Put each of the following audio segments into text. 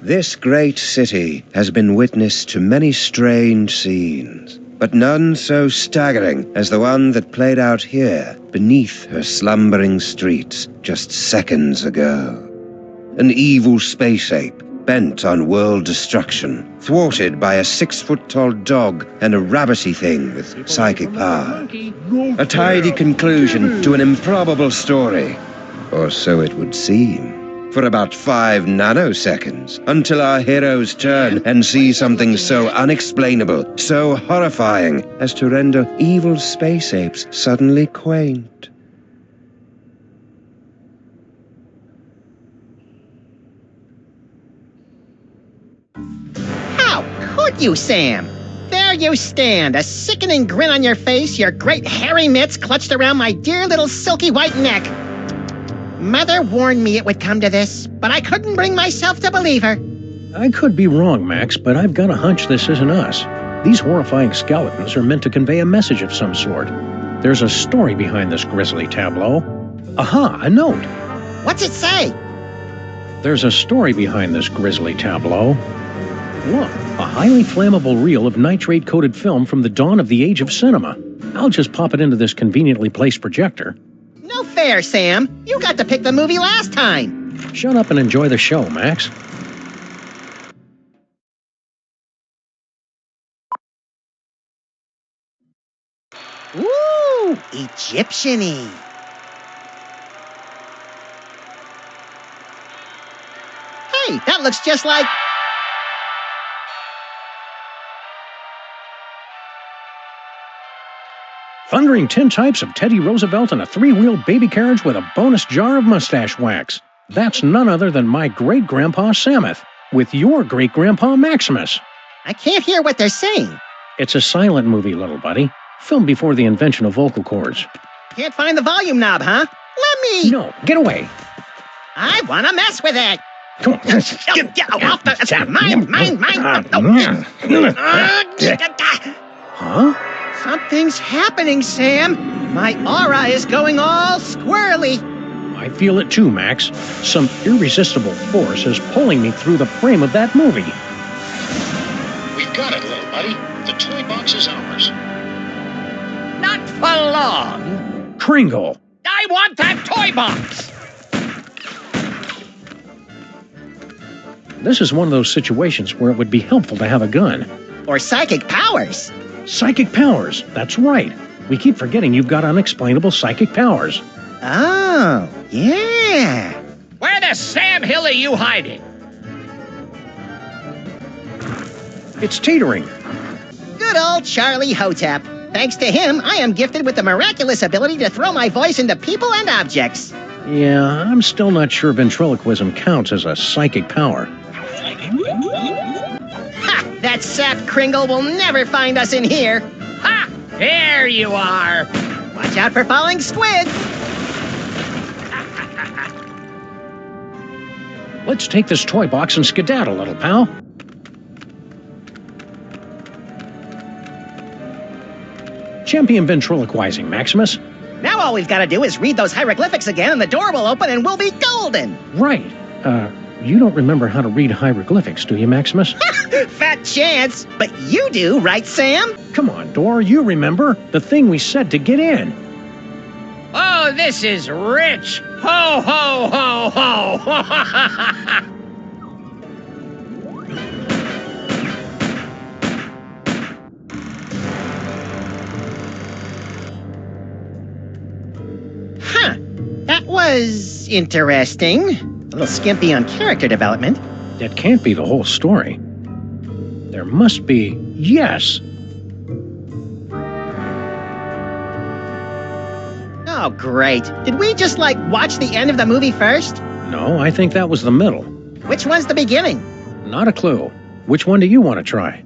This great city has been witness to many strange scenes, but none so staggering as the one that played out here beneath her slumbering streets just seconds ago. An evil space ape bent on world destruction, thwarted by a 6-foot-tall dog and a rabbity thing with psychic power. A tidy conclusion to an improbable story, or so it would seem. For about 5 nanoseconds, until our heroes turn and see something so unexplainable, so horrifying, as to render evil space apes suddenly quaint. How could you, Sam? There you stand, a sickening grin on your face, your great hairy mitts clutched around my dear little silky white neck. Mother warned me it would come to this, but I couldn't bring myself to believe her. I could be wrong, Max, but I've got a hunch this isn't us. These horrifying skeletons are meant to convey a message of some sort. There's a story behind this grisly tableau. Aha, a note. What's it say? There's a story behind this grisly tableau. Look, a highly flammable reel of nitrate-coated film from the dawn of the age of cinema. I'll just pop it into this conveniently placed projector. No fair, Sam. You got to pick the movie last time. Shut up and enjoy the show, Max. Ooh, Egyptian-y. Hey, that looks just like... Thundering tintypes of Teddy Roosevelt and a 3-wheeled baby carriage with a bonus jar of mustache wax. That's none other than my great-grandpa Samuth, with your great-grandpa Maximus. I can't hear what they're saying. It's a silent movie, little buddy. Filmed before the invention of vocal cords. Can't find the volume knob, huh? Let me... No, get away. I want to mess with it. Come on. Get off the... Mine. Huh? Something's happening, Sam. My aura is going all squirrely. I feel it too, Max. Some irresistible force is pulling me through the frame of that movie. We've got it, little buddy. The toy box is ours. Not for long. Kringle. I want that toy box. This is one of those situations where it would be helpful to have a gun. Or psychic powers. Psychic powers, that's right. We keep forgetting you've got unexplainable psychic powers. Oh, yeah. Where the Sam Hill are you hiding? It's teetering. Good old Charlie Hotep. Thanks to him, I am gifted with the miraculous ability to throw my voice into people and objects. Yeah, I'm still not sure ventriloquism counts as a psychic power. Ha! That sap Kringle will never find us in here. Ha! There you are. Watch out for falling squids. Let's take this toy box and skedaddle, little pal. Champion ventriloquizing, Maximus. Now all we've got to do is read those hieroglyphics again and the door will open and we'll be golden. Right. You don't remember how to read hieroglyphics, do you, Maximus? Fat chance. But you do, right, Sam? Come on, Dor, you remember the thing we said to get in. Oh, this is rich. Ho, ho, ho, ho. Huh. That was interesting. A little skimpy on character development. That can't be the whole story. There must be... Yes! Oh, great. Did we just, watch the end of the movie first? No, I think that was the middle. Which one's the beginning? Not a clue. Which one do you want to try?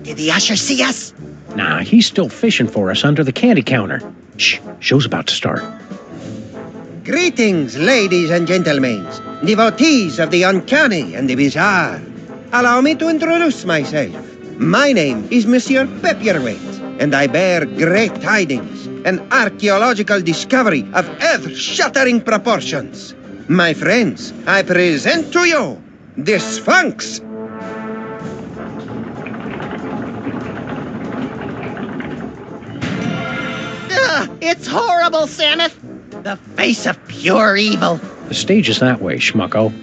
Did the usher see us? Nah, he's still fishing for us under the candy counter. Shh, show's about to start. Greetings, ladies and gentlemen, devotees of the uncanny and the bizarre. Allow me to introduce myself. My name is Monsieur Pepperweight, and I bear great tidings, an archaeological discovery of earth-shattering proportions. My friends, I present to you the Sphinx. It's horrible, Samus. The face of pure evil. The stage is that way, schmucko.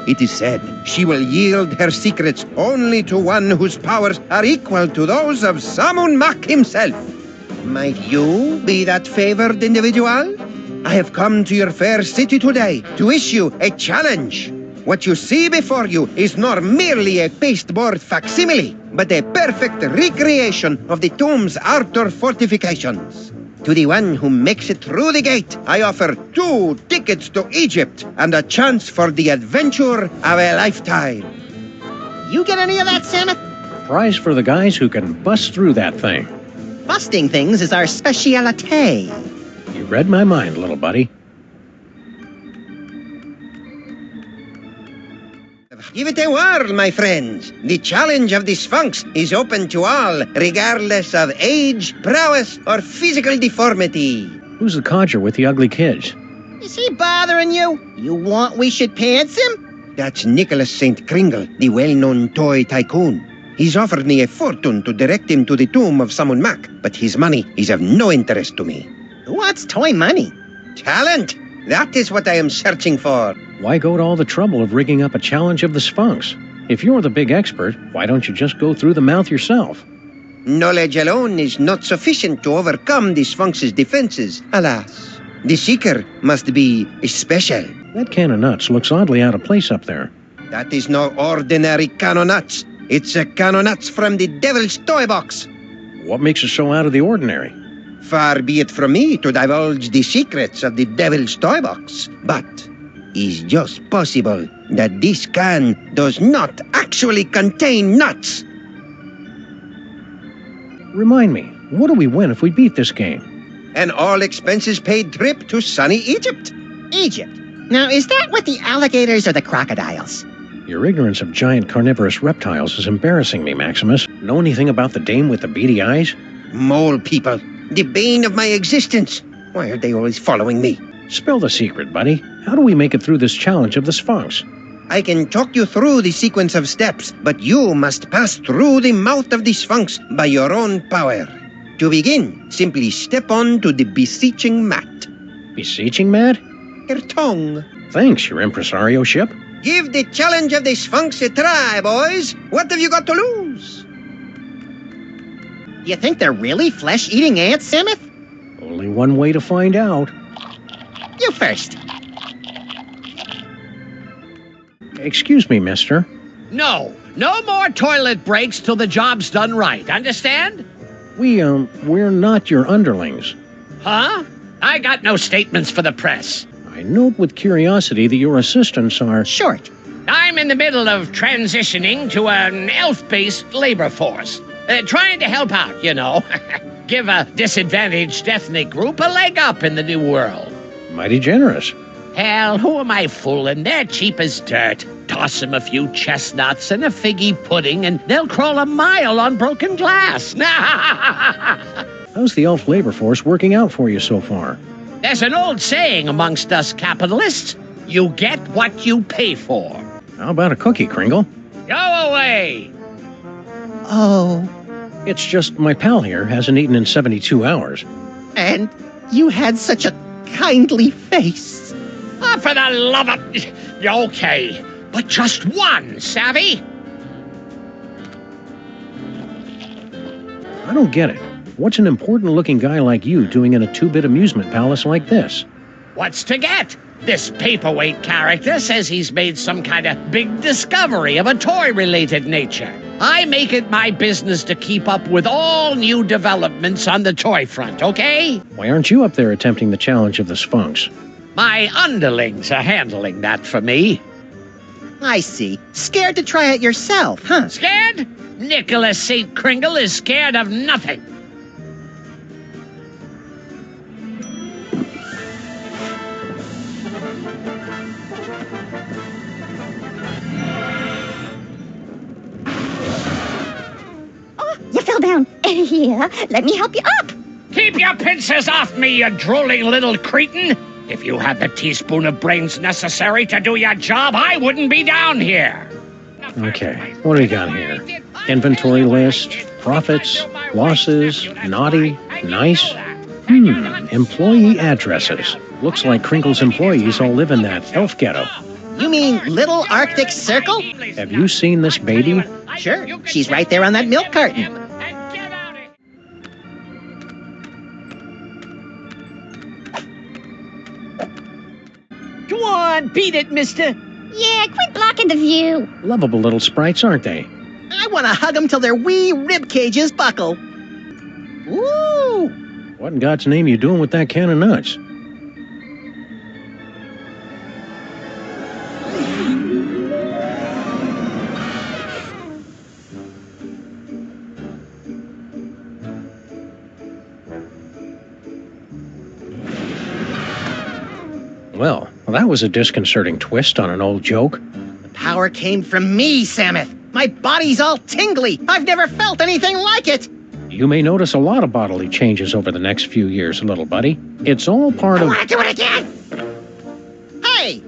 It is said she will yield her secrets only to one whose powers are equal to those of Sammun-Mak himself. Might you be that favored individual? I have come to your fair city today to issue a challenge. What you see before you is not merely a pasteboard facsimile, but a perfect recreation of the tomb's outer fortifications. To the one who makes it through the gate, I offer 2 tickets to Egypt and a chance for the adventure of a lifetime. You get any of that, Samus? Prize for the guys who can bust through that thing. Busting things is our speciality. You read my mind, little buddy. Give it a whirl, my friends. The challenge of the Sphinx is open to all, regardless of age, prowess, or physical deformity. Who's the codger with the ugly kids? Is he bothering you? You want we should pants him? That's Nicholas St. Kringle, the well-known toy tycoon. He's offered me a fortune to direct him to the Tomb of Sammun-Mak, but his money is of no interest to me. Who wants toy money? Talent! That is what I am searching for. Why go to all the trouble of rigging up a challenge of the Sphinx? If you're the big expert, why don't you just go through the mouth yourself? Knowledge alone is not sufficient to overcome the Sphinx's defenses, alas. The seeker must be special. That can of nuts looks oddly out of place up there. That is no ordinary can of nuts. It's a can of nuts from the devil's toy box. What makes it so out of the ordinary? Far be it from me to divulge the secrets of the devil's toy box, but it's just possible that this can does not actually contain nuts. Remind me, what do we win if we beat this game? An all-expenses-paid trip to sunny Egypt. Egypt. Now, is that with the alligators or the crocodiles? Your ignorance of giant carnivorous reptiles is embarrassing me, Maximus. Know anything about the dame with the beady eyes? Mole people. The bane of my existence. Why are they always following me? Spill the secret, buddy. How do we make it through this challenge of the Sphinx? I can talk you through the sequence of steps, but you must pass through the mouth of the Sphinx by your own power. To begin, simply step on to the beseeching mat. Beseeching mat? Your tongue. Thanks, your impresario ship. Give the challenge of the Sphinx a try, boys. What have you got to lose? You think they're really flesh-eating ants, Samus? Only one way to find out. You first. Excuse me, mister. No more toilet breaks till the job's done right, understand? We're not your underlings. Huh? I got no statements for the press. I note with curiosity that your assistants are... Short. I'm in the middle of transitioning to an elf-based labor force. Trying to help out, you know. Give a disadvantaged ethnic group a leg up in the new world. Mighty generous. Hell, who am I fooling? They're cheap as dirt. Toss them a few chestnuts and a figgy pudding, and they'll crawl a mile on broken glass. How's the elf labor force working out for you so far? There's an old saying amongst us capitalists. You get what you pay for. How about a cookie, Kringle? Go away! Oh. It's just my pal here hasn't eaten in 72 hours. And you had such a kindly face. Oh, for the love of... Okay, but just one, savvy? I don't get it. What's an important-looking guy like you doing in a two-bit amusement palace like this? What's to get? This paperweight character says he's made some kind of big discovery of a toy-related nature. I make it my business to keep up with all new developments on the toy front, okay? Why aren't you up there attempting the challenge of the Sphinx? My underlings are handling that for me. I see. Scared to try it yourself, huh? Scared? Nicholas St. Kringle is scared of nothing. Oh, you fell down. Here, let me help you up. Keep your pincers off me, you drooling little cretin! If you had the teaspoon of brains necessary to do your job, I wouldn't be down here. Okay, what do we got here? Inventory list, profits, losses, naughty, nice. Employee addresses. Looks like Kringle's employees all live in that elf ghetto. You mean Little Arctic Circle? Have you seen this baby? Sure. She's right there on that milk carton. Go on, beat it, mister. Yeah, quit blocking the view. Lovable little sprites, aren't they? I want to hug them till their wee rib cages buckle. Woo! What in God's name are you doing with that can of nuts? Well, that was a disconcerting twist on an old joke. The power came from me, Samuth. My body's all tingly. I've never felt anything like it. You may notice a lot of bodily changes over the next few years, little buddy. It's all part of... I want to do it again. Hey!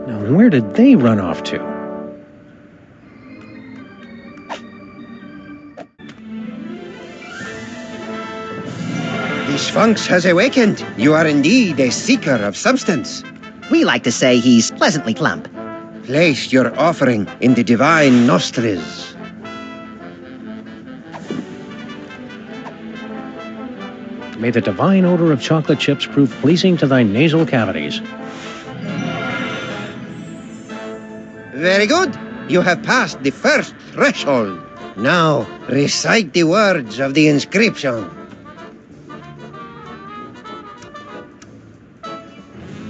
Now, where did they run off to? The Sphinx has awakened. You are indeed a seeker of substance. We like to say he's pleasantly plump. Place your offering in the divine nostrils. May the divine odor of chocolate chips prove pleasing to thy nasal cavities. Very good. You have passed the first threshold. Now, recite the words of the inscription.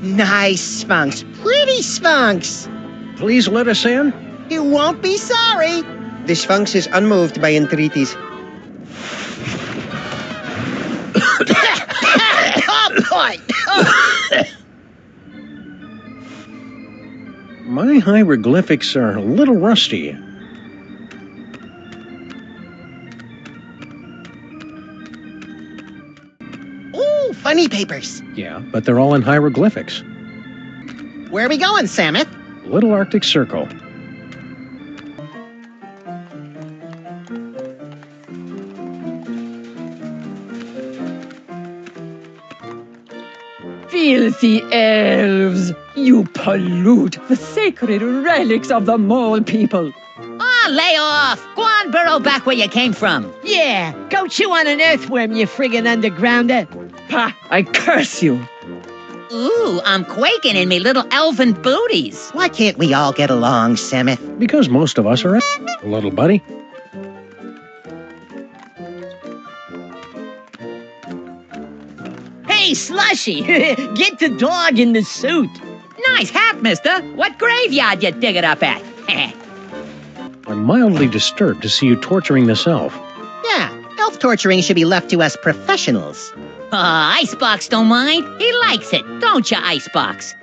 Nice Sphinx. Pretty Sphinx. Please let us in. You won't be sorry. The Sphinx is unmoved by entreaties. Oh, boy. My hieroglyphics are a little rusty. Ooh, funny papers. Yeah, but they're all in hieroglyphics. Where are we going, Samuth? Little Arctic Circle. Filthy elves! You pollute the sacred relics of the mole people. Oh, lay off! Go on, burrow back where you came from. Yeah, go chew on an earthworm, you friggin' undergrounder. Ha! I curse you. Ooh, I'm quaking in me little elfin booties. Why can't we all get along, Samuth? Because most of us are little buddy. Hey, Slushy! Get the dog in the suit. Nice hat, mister. What graveyard you dig it up at? I'm mildly disturbed to see you torturing this elf. Yeah, elf torturing should be left to us professionals. Icebox don't mind. He likes it, don't you, Icebox?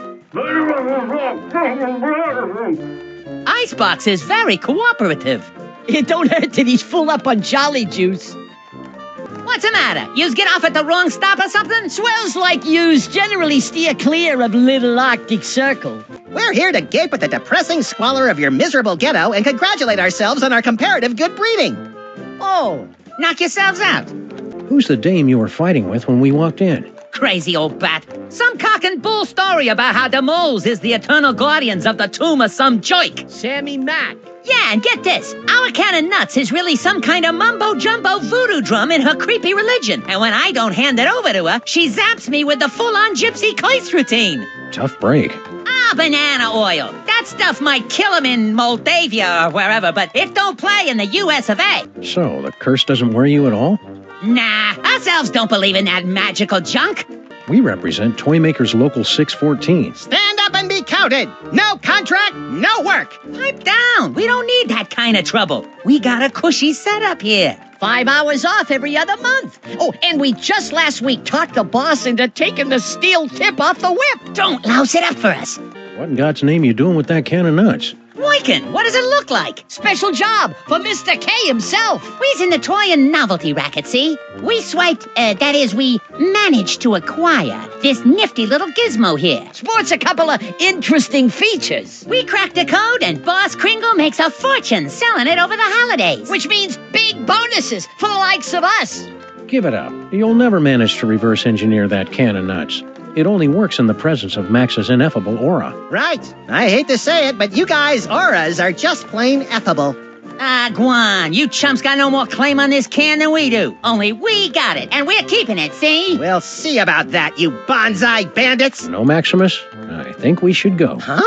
Icebox is very cooperative. It don't hurt that he's full up on jolly juice. What's the matter? Yous get off at the wrong stop or something? Swells like yous generally steer clear of Little Arctic Circle. We're here to gape at the depressing squalor of your miserable ghetto and congratulate ourselves on our comparative good breeding. Oh, knock yourselves out. Who's the dame you were fighting with when we walked in? Crazy old bat. Some cock and bull story about how the moles is the eternal guardians of the tomb of some joik. Sammy-Mac. Yeah, and get this. Our can of nuts is really some kind of mumbo-jumbo voodoo drum in her creepy religion. And when I don't hand it over to her, she zaps me with the full-on gypsy Kleist routine. Tough break. Banana oil. That stuff might kill him in Moldavia or wherever, but it don't play in the US of A. So, the curse doesn't worry you at all? Nah, us elves don't believe in that magical junk. We represent Toymaker's Local 614. Stand up and be counted. No contract, no work. Pipe down. We don't need that kind of trouble. We got a cushy setup here. 5 hours off every other month. Oh, and we just last week talked the boss into taking the steel tip off the whip. Don't louse it up for us. What in God's name you doing with that can of nuts? Boykin, what does it look like? Special job for Mr. K himself. We's in the toy and novelty racket, see? We swiped, that is, we managed to acquire this nifty little gizmo here. Sports a couple of interesting features. We cracked a code and Boss Kringle makes a fortune selling it over the holidays. Which means big bonuses for the likes of us. Give it up. You'll never manage to reverse engineer that can of nuts. It only works in the presence of Max's ineffable aura. Right. I hate to say it, but you guys' auras are just plain effable. Ah, Guan, you chumps got no more claim on this can than we do. Only we got it, and we're keeping it, see? We'll see about that, you bonsai bandits. No, Maximus? I think we should go. Huh?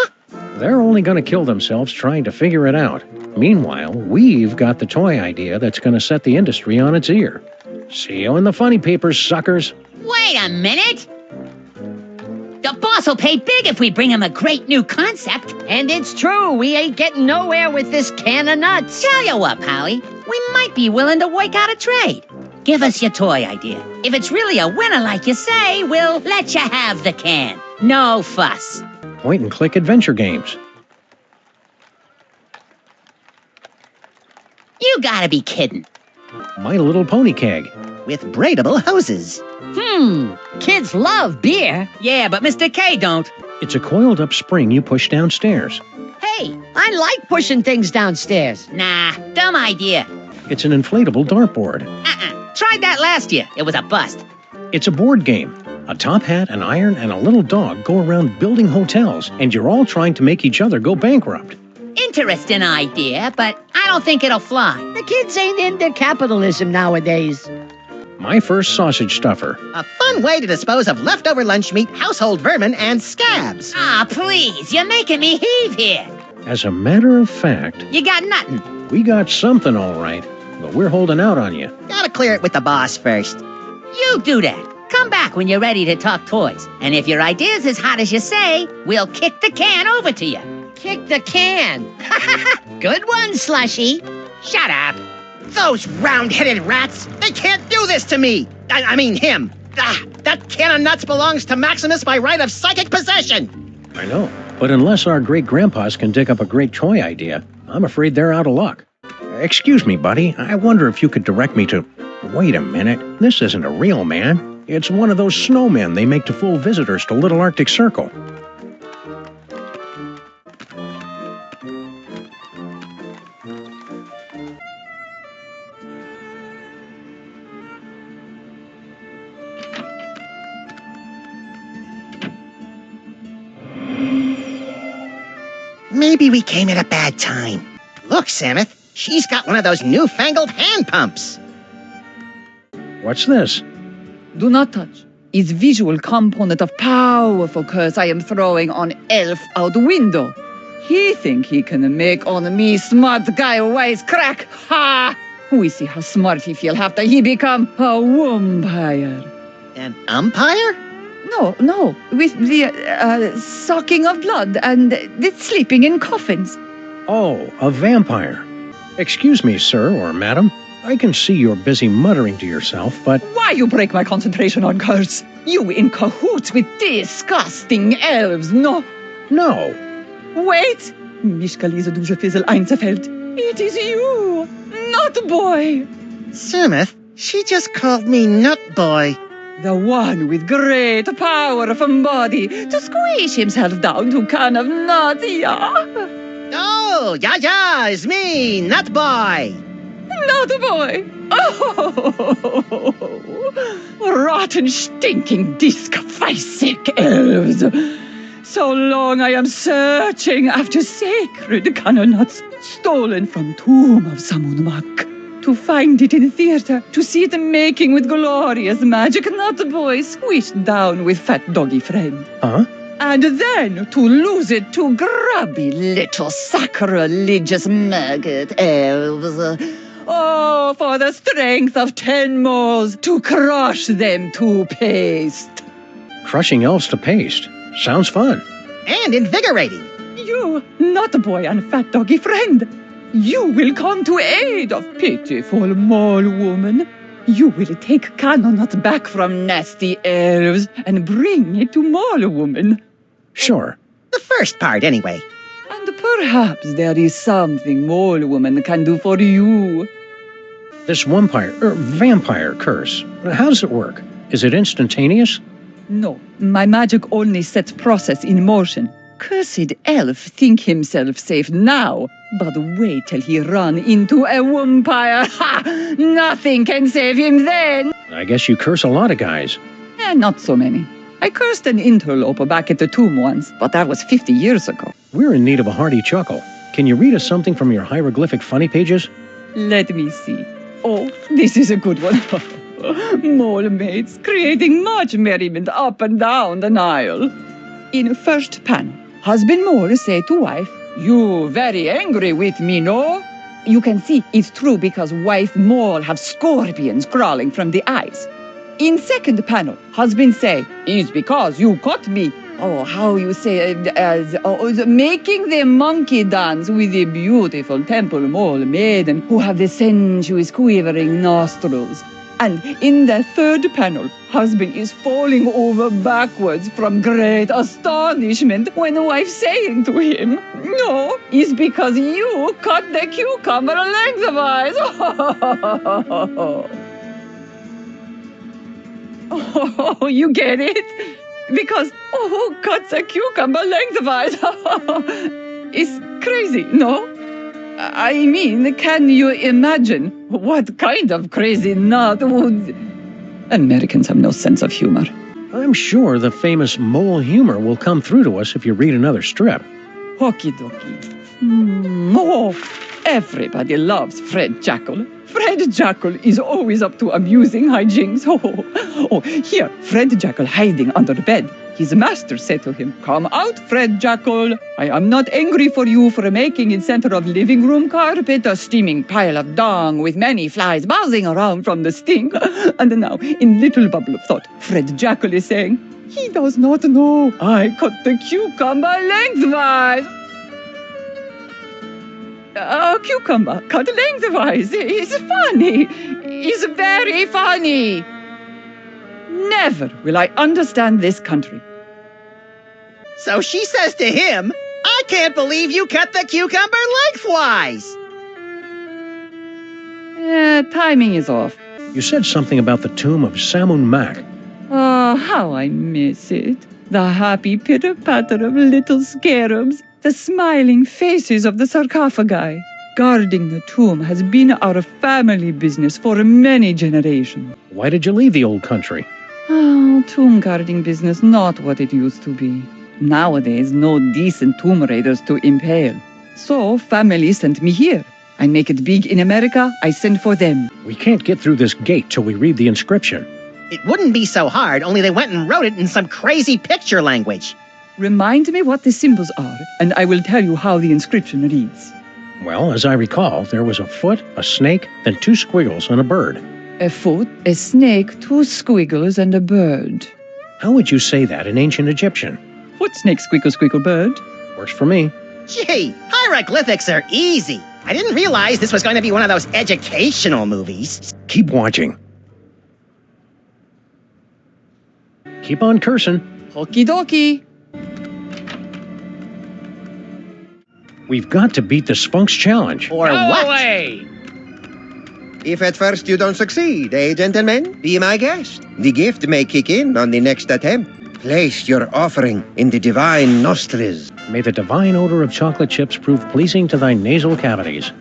They're only going to kill themselves trying to figure it out. Meanwhile, we've got the toy idea that's going to set the industry on its ear. See you in the funny papers, suckers. Wait a minute! The boss will pay big if we bring him a great new concept. And it's true, we ain't getting nowhere with this can of nuts. Tell you what, Polly, we might be willing to work out a trade. Give us your toy idea. If it's really a winner like you say, we'll let you have the can. No fuss. Point-and-click adventure games. You gotta be kidding. My Little Pony keg. With braidable hoses. Kids love beer. Yeah, but Mr. K don't. It's a coiled-up spring you push downstairs. Hey, I like pushing things downstairs. Nah, dumb idea. It's an inflatable dartboard. Tried that last year. It was a bust. It's a board game. A top hat, an iron, and a little dog go around building hotels, and you're all trying to make each other go bankrupt. Interesting idea, but I don't think it'll fly. The kids ain't into capitalism nowadays. My first sausage stuffer. A fun way to dispose of leftover lunch meat, household vermin, and scabs. Ah, please, you're making me heave here. As a matter of fact, You got nothing. we got something all right, but we're holding out on you. Gotta clear it with the boss first. You do that. Come back when you're ready to talk toys. And if your idea's as hot as you say, we'll kick the can over to you. Kick the can. Good one, Slushy. Shut up. Those round-headed rats! They can't do this to me! I mean him! That can of nuts belongs to Maximus by right of psychic possession! I know, but unless our great-grandpas can dig up a great toy idea, I'm afraid they're out of luck. Excuse me, buddy, I wonder if you could direct me to... Wait a minute, this isn't a real man. It's one of those snowmen they make to fool visitors to Little Arctic Circle. Maybe we came at a bad time. Look, Samuth, she's got one of those newfangled hand pumps. What's this? Do not touch. Is visual component of powerful curse I am throwing on elf out window. He think he can make on me smart guy wise crack. Ha! We see how smart he feel after he become a vampire. An umpire? No, with the sucking of blood and the sleeping in coffins. Oh, a vampire. Excuse me, sir or madam. I can see you're busy muttering to yourself, but... Why you break my concentration on curse? You in cahoots with disgusting elves, no? No. Wait! Mich lese du Fizzle Einzelfeld. It is you, Nut Boy. Samuth, she just called me Nut Boy. The one with great power from body to squish himself down to can of nuts, yeah? Oh, yeah, it's me, Nut Boy. Nut Boy! Oh! Rotten, stinking, disc-sick elves! So long I am searching after sacred can nuts stolen from Tomb of Sammun-Mak. To find it in theater, to see it making with glorious magic Nut Boy squished down with fat doggy friend. Huh? And then to lose it to grubby little sacrilegious maggot elves. Oh, for the strength of 10 moles to crush them to paste. Crushing elves to paste. Sounds fun. And invigorating. You, not boy and fat doggy friend. You will come to aid of pitiful mole woman. You will take Cannonut back from nasty elves and bring it to mole woman. Sure. The first part, anyway. And perhaps there is something mole woman can do for you. This vampire curse. How does it work? Is it instantaneous? No, my magic only sets process in motion. Cursed elf think himself safe now, but wait till he run into a vampire. Ha! Nothing can save him then. I guess you curse a lot of guys. Not so many. I cursed an interloper back at the tomb once, but that was 50 years ago. We're in need of a hearty chuckle. Can you read us something from your hieroglyphic funny pages? Let me see. Oh, this is a good one. Mole mates creating much merriment up and down the Nile. In first panel, husband mole say to wife, "You very angry with me, no?" You can see it's true because wife mole have scorpions crawling from the eyes. In second panel, husband say, "It's because you caught me." Oh, how you say, making the monkey dance with the beautiful temple mole maiden who have the sensuous quivering nostrils. And in the third panel, husband is falling over backwards from great astonishment when the wife saying to him, "No, it's because you cut the cucumber lengthwise." Oh, you get it? Because, cuts a cucumber lengthwise. It's crazy, no? I mean, can you imagine what kind of crazy nut would... Americans have no sense of humor. I'm sure the famous mole humor will come through to us if you read another strip. Okie dokie. Oh, everybody loves Fred Jackal. Fred Jackal is always up to amusing hijinks. Oh, here, Fred Jackal hiding under the bed. His master said to him, "Come out, Fred Jackal. I am not angry for you for making in center of living room carpet a steaming pile of dung with many flies buzzing around from the stink." And now, in little bubble of thought, Fred Jackal is saying, "He does not know I cut the cucumber lengthwise." A cucumber cut lengthwise is funny. Is very funny. Never will I understand this country. So she says to him, "I can't believe you cut the cucumber lengthwise." Timing is off. You said something about the Tomb of Sammun-Mak. Oh, how I miss it. The happy pitter-patter of little scarabs, the smiling faces of the sarcophagi. Guarding the tomb has been our family business for many generations. Why did you leave the old country? Oh, tomb guarding business not what it used to be. Nowadays, no decent tomb raiders to impale. So, family sent me here. I make it big in America, I send for them. We can't get through this gate till we read the inscription. It wouldn't be so hard, only they went and wrote it in some crazy picture language. Remind me what the symbols are, and I will tell you how the inscription reads. Well, as I recall, there was a foot, a snake, then 2 squiggles and a bird. A foot, a snake, 2 squiggles, and a bird. How would you say that in ancient Egyptian? Foot, snake, squiggle, squiggle, bird. Works for me. Gee, hieroglyphics are easy. I didn't realize this was going to be one of those educational movies. Keep watching. Keep on cursing. Okie dokie. We've got to beat the Spunks challenge. Or Go what? away! If at first you don't succeed, gentlemen, be my guest. The gift may kick in on the next attempt. Place your offering in the divine nostrils. May the divine odor of chocolate chips prove pleasing to thy nasal cavities.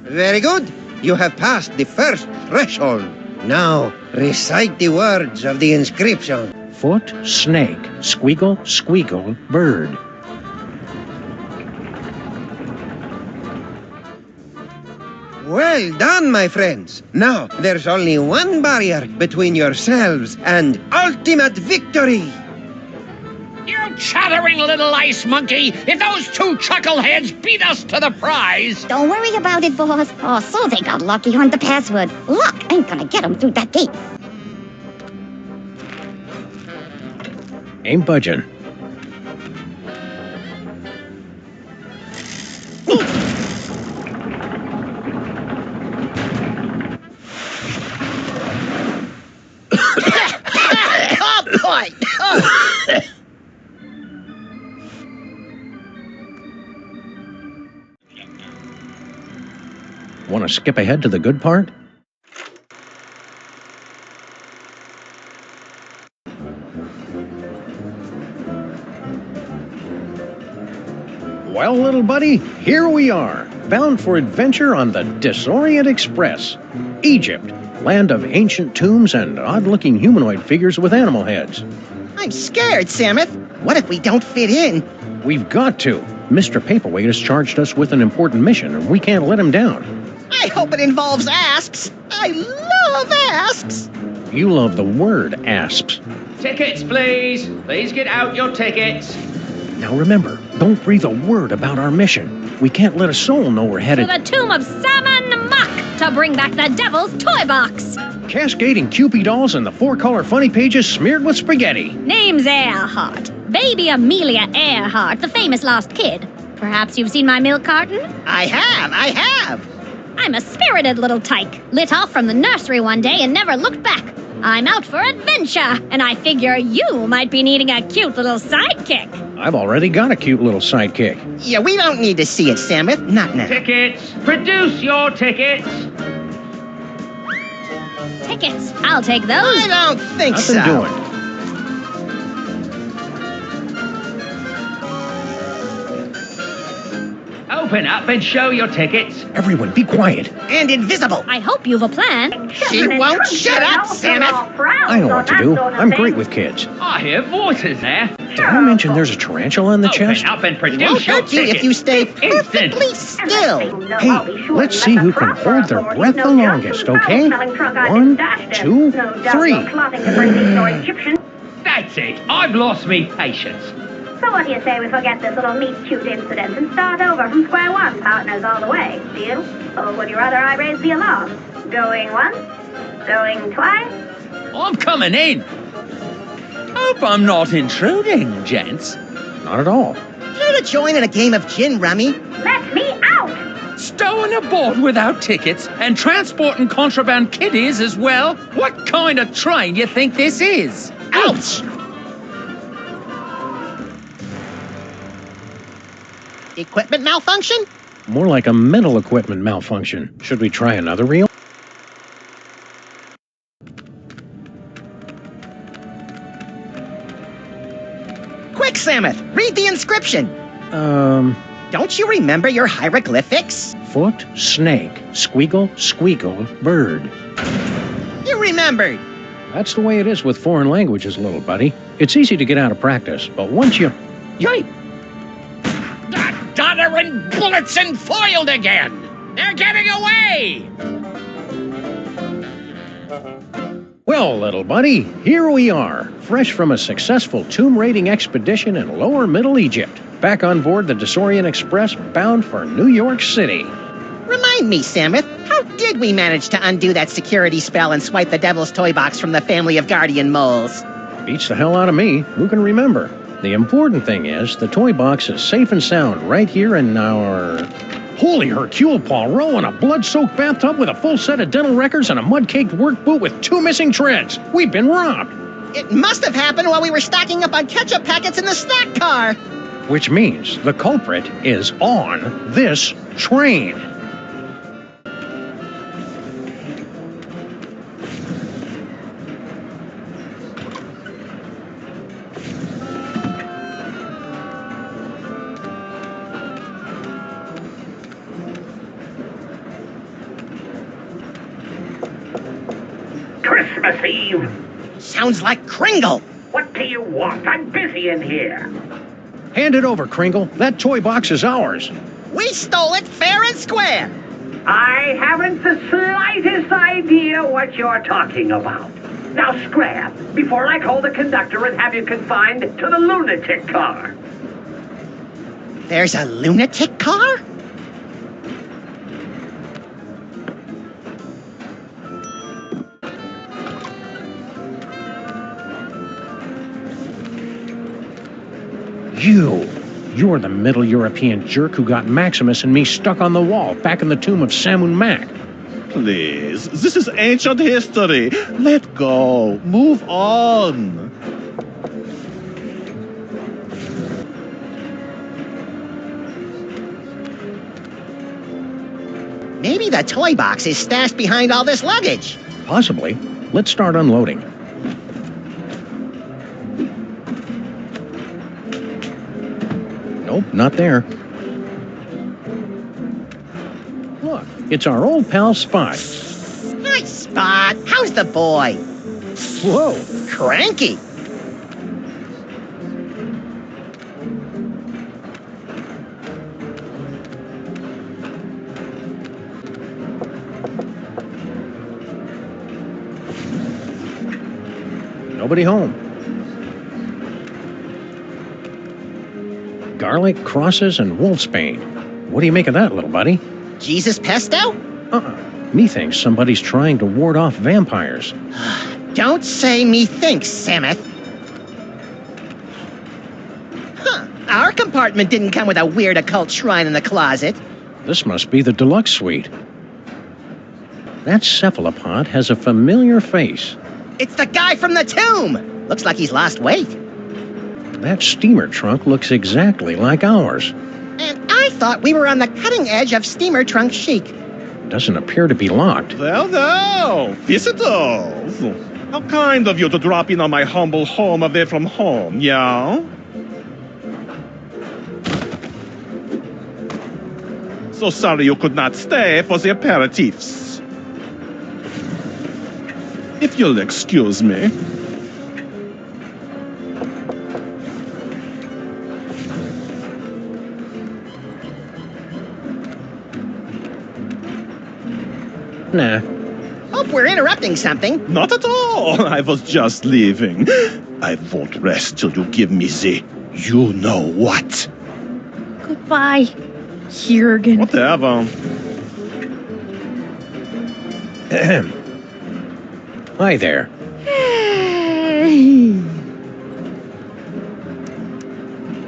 Very good. You have passed the first threshold. Now, recite the words of the inscription. Foot, snake, squiggle, squeagle, bird. Well done, my friends. Now, there's only one barrier between yourselves and ultimate victory. You You chattering little ice monkey! If those two chuckleheads beat us to the prize... Don't worry about it, boss. Oh, so they got lucky on the password. Luck ain't gonna get them through that gate. Ain't budging. Oh, boy! Oh. Want to skip ahead to the good part? Well, little buddy, here we are, bound for adventure on the Disorient Express. Egypt, land of ancient tombs and odd-looking humanoid figures with animal heads. I'm scared, Samus. What if we don't fit in? We've got to. Mr. Paperweight has charged us with an important mission, and we can't let him down. I hope it involves asps. I love asps. You love the word asps. Tickets, please. Please get out your tickets. Now remember, don't breathe a word about our mission. We can't let a soul know we're headed to the Tomb of Sammun-Mak to bring back the Devil's Toy Box. Cascading Cupid dolls and the 4-color funny pages smeared with spaghetti. Name's Earhart. Baby Amelia Earhart, the famous lost kid. Perhaps you've seen my milk carton? I have. I'm a spirited little tyke, lit off from the nursery one day and never looked back. I'm out for adventure, and I figure you might be needing a cute little sidekick. I've already got a cute little sidekick. Yeah, we don't need to see it, Samus. Not now. Tickets. Produce your tickets. Tickets. I'll take those. I don't think Nothing so. doing. Open up and show your tickets. Everyone, be quiet. And invisible. I hope you've a plan. She won't shut up, Samus. I know what to do. I'm great with kids. I hear voices there. Did I mention there's a tarantula in the chest? Open up and It produce won't your hurt you tickets. if you stay Instant. perfectly still. Hey, let's see who can hold their breath the longest, okay? 1, 2, 3. That's it. I've lost me patience. So what do you say we forget this little meet-cute incident and start over from square one, partners all the way? Deal? Or would you rather I raise the alarm? Going once? Going twice? I'm coming in. Hope I'm not intruding, gents. Not at all. Care to join in a game of gin rummy? Let me out! Stowing aboard without tickets and transporting contraband kiddies as well? What kind of train you think this is? Ouch! Equipment malfunction? More like a mental equipment malfunction. Should we try another reel? Quick, Samus, read the inscription. Don't you remember your hieroglyphics? Foot, snake, squeagle, squeakle, bird. You remembered. That's the way it is with foreign languages, little buddy. It's easy to get out of practice, but once you... Yipe! Doddering bullets and foiled again! They're getting away! Well, little buddy, here we are, fresh from a successful tomb raiding expedition in lower Middle Egypt, back on board the Disorient Express bound for New York City. Remind me, Samus, how did we manage to undo that security spell and swipe the Devil's Toy Box from the family of guardian moles? Beats the hell out of me. Who can remember? The important thing is, the toy box is safe and sound right here in our... Holy Hercule Poirot in a blood-soaked bathtub with a full set of dental records and a mud-caked work boot with 2 missing treads. We've been robbed. It must have happened while we were stocking up on ketchup packets in the snack car. Which means the culprit is on this train. Christmas Eve. Sounds like Kringle. What do you want? I'm busy in here. Hand it over, Kringle. That toy box is ours. We stole it fair and square. I haven't the slightest idea what you're talking about. Now scram, before I call the conductor and have you confined to the lunatic car. There's a lunatic car? You're the Middle European jerk who got Maximus and me stuck on the wall back in the Tomb of Sammun-Mak. Please, this is ancient history. Let go. Move on. Maybe the toy box is stashed behind all this luggage. Possibly. Let's start unloading. Nope, not there. Look, it's our old pal Spot. Hi, Spot. How's the boy? Whoa. Cranky. Nobody home. Garlic, crosses, and wolfsbane. What do you make of that, little buddy? Jesus pesto? Methinks somebody's trying to ward off vampires. Don't say methinks, Samus. Huh. Our compartment didn't come with a weird occult shrine in the closet. This must be the deluxe suite. That cephalopod has a familiar face. It's the guy from the tomb! Looks like he's lost weight. That steamer trunk looks exactly like ours. And I thought we were on the cutting edge of steamer trunk chic. Doesn't appear to be locked. Well, visitors. How kind of you to drop in on my humble home away from home, yeah? So sorry you could not stay for the aperitifs. If you'll excuse me. Nah. Hope we're interrupting something. Not at all. I was just leaving. I won't rest till you give me the you-know-what. Goodbye, Jurgen. Whatever. Hi there. Hey.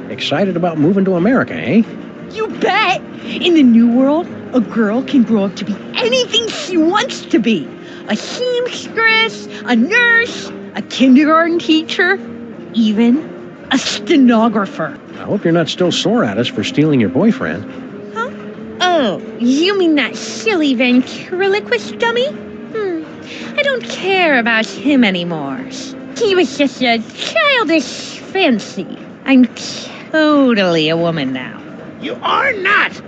Excited about moving to America, eh? You bet! In the new world, a girl can grow up to be anything she wants to be. A seamstress, a nurse, a kindergarten teacher, even a stenographer. I hope you're not still sore at us for stealing your boyfriend. Huh? Oh, you mean that silly ventriloquist dummy? I don't care about him anymore. He was just a childish fancy. I'm totally a woman now. You are not!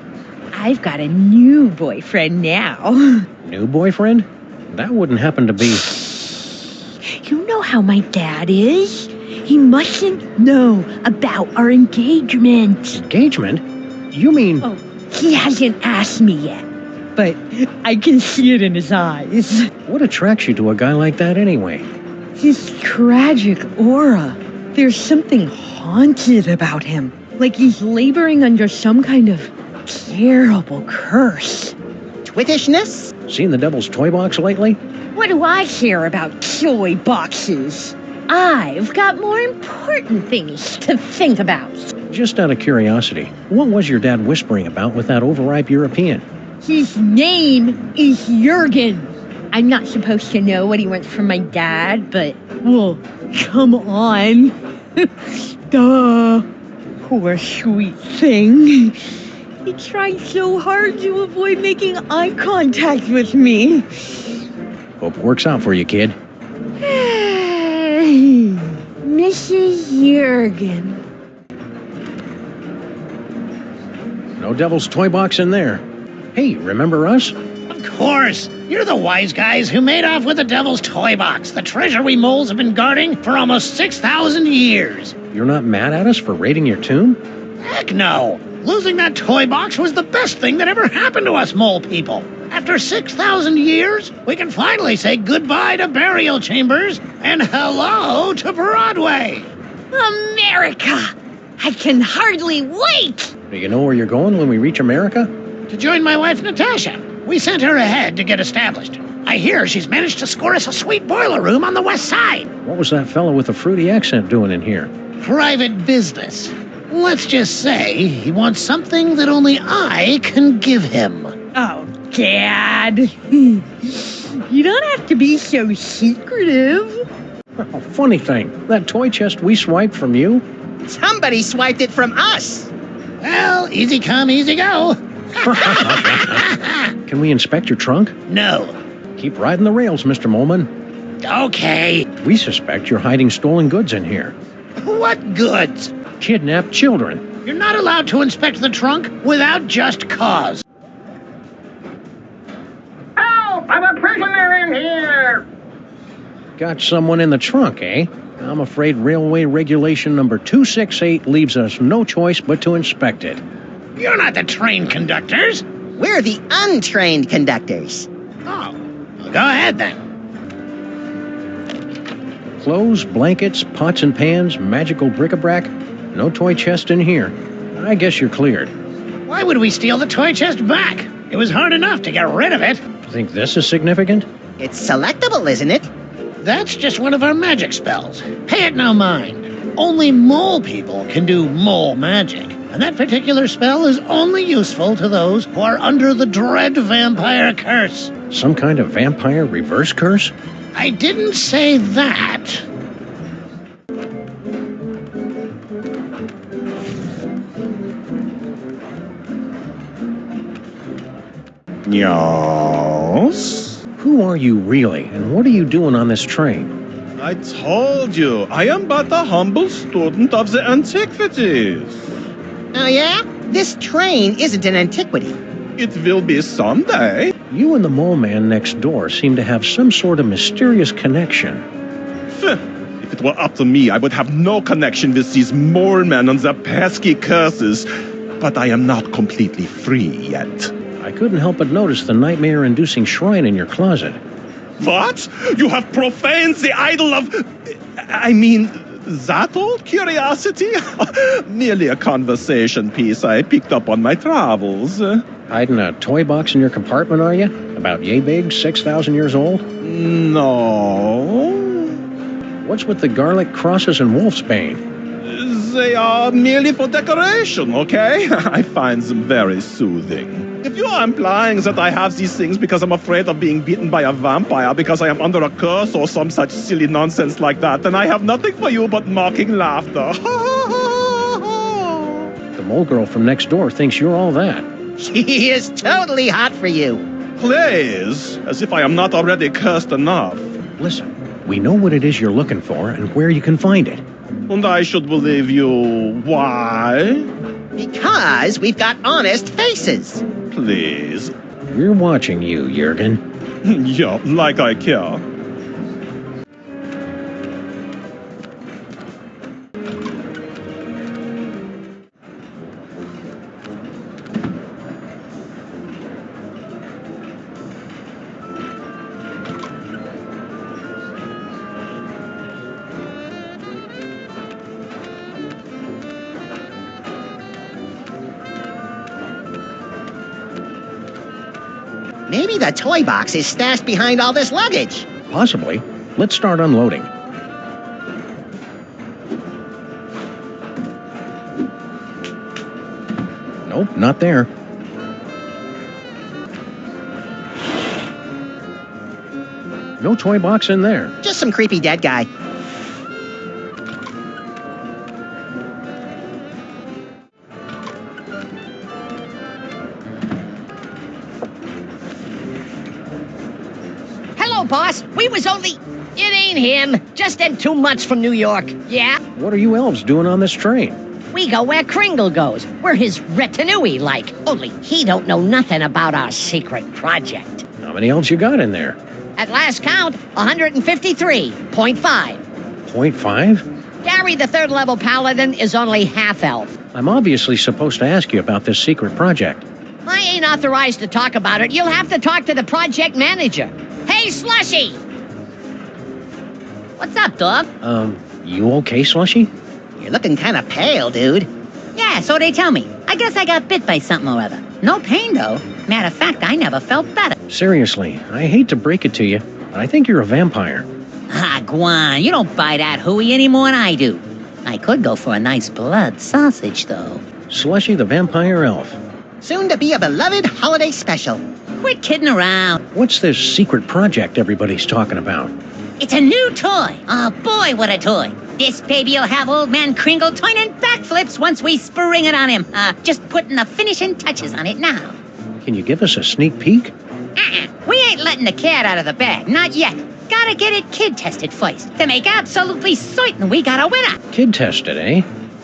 I've got a new boyfriend now. New boyfriend? That wouldn't happen to be... You know how my dad is. He mustn't know about our engagement. Engagement? You mean... Oh, he hasn't asked me yet. But I can see it in his eyes. What attracts you to a guy like that anyway? His tragic aura. There's something haunted about him. Like he's laboring under some kind of terrible curse. Twittishness? Seen the Devil's Toy Box lately? What do I care about toy boxes? I've got more important things to think about. Just out of curiosity, what was your dad whispering about with that overripe European? His name is Jurgen. I'm not supposed to know what he wants from my dad, but, well, come on. Duh. Poor sweet thing. He tried so hard to avoid making eye contact with me. Hope it works out for you, kid. Mrs. Jurgen. No Devil's Toy Box in there. Hey, remember us? Of course. You're the wise guys who made off with the Devil's Toy Box, the treasure we moles have been guarding for almost 6,000 years. You're not mad at us for raiding your tomb? Heck no. Losing that toy box was the best thing that ever happened to us mole people. After 6,000 years, we can finally say goodbye to burial chambers and hello to Broadway. America! I can hardly wait! Do you know where you're going when we reach America? To join my wife, Natasha. We sent her ahead to get established. I hear she's managed to score us a sweet boiler room on the west side. What was that fellow with the fruity accent doing in here? Private business. Let's just say he wants something that only I can give him. Oh, Dad. You don't have to be so secretive. Oh, funny thing, that toy chest we swiped from you? Somebody swiped it from us. Well, easy come, easy go. Can we inspect your trunk? No. Keep riding the rails, Mr. Molman. Okay. We suspect you're hiding stolen goods in here. What goods? Kidnapped children. You're not allowed to inspect the trunk without just cause. Help! I'm a prisoner in here! Got someone in the trunk, eh? I'm afraid Railway Regulation number 268 leaves us no choice but to inspect it. You're not the train conductors. We're the untrained conductors. Oh, well, go ahead then. Clothes, blankets, pots and pans, magical bric-a-brac. No toy chest in here. I guess you're cleared. Why would we steal the toy chest back? It was hard enough to get rid of it. Think this is significant? It's selectable, isn't it? That's just one of our magic spells. Pay it no mind. Only mole people can do mole magic. And that particular spell is only useful to those who are under the dread vampire curse. Some kind of vampire reverse curse? I didn't say that. Yes? Who are you really, and what are you doing on this train? I told you, I am but a humble student of the antiquities. Oh, yeah? This train isn't an antiquity. It will be someday. You and the mole man next door seem to have some sort of mysterious connection. If it were up to me, I would have no connection with these mole men and their pesky curses. But I am not completely free yet. I couldn't help but notice the nightmare-inducing shrine in your closet. What? You have profaned the idol of... I mean, that old curiosity? Merely a conversation piece I picked up on my travels. Hiding a toy box in your compartment, are you? About yay big, 6,000 years old? No. What's with the garlic crosses and wolfsbane? They are merely for decoration, okay? I find them very soothing. If you are implying that I have these things because I'm afraid of being beaten by a vampire because I am under a curse or some such silly nonsense like that, then I have nothing for you but mocking laughter. The mole girl from next door thinks you're all that. She is totally hot for you. Please, as if I am not already cursed enough. Listen, we know what it is you're looking for and where you can find it. And I should believe you. Why? Because we've got honest faces. Please. We're watching you, Jurgen. Yeah, like I care. Maybe the toy box is stashed behind all this luggage. Possibly. Let's start unloading. Nope, not there. No toy box in there. Just some creepy dead guy. Boss, we was only... It ain't him. Just them 2 months from New York, yeah? What are you elves doing on this train? We go where Kringle goes. We're his retinue like. Only he don't know nothing about our secret project. How many elves you got in there? At last count, 153.5. 0.5? Gary, the 3rd level paladin, is only half elf. I'm obviously supposed to ask you about this secret project. I ain't authorized to talk about it. You'll have to talk to the project manager. Hey, Slushy! What's up, dog? You okay, Slushy? You're looking kind of pale, dude. Yeah, so they tell me. I guess I got bit by something or other. No pain, though. Matter of fact, I never felt better. Seriously, I hate to break it to you, but I think you're a vampire. Ah, Guan, you don't buy that hooey any more than I do. I could go for a nice blood sausage, though. Slushy the Vampire Elf. Soon to be a beloved holiday special. Quit kidding around. What's this secret project everybody's talking about? It's a new toy. Oh, boy, what a toy. This baby'll have Old Man Kringle turning backflips once we spring it on him. Just putting the finishing touches on it now. Can you give us a sneak peek? We ain't letting the cat out of the bag, not yet. Gotta get it kid-tested first, to make absolutely certain we got a winner. Kid-tested, eh?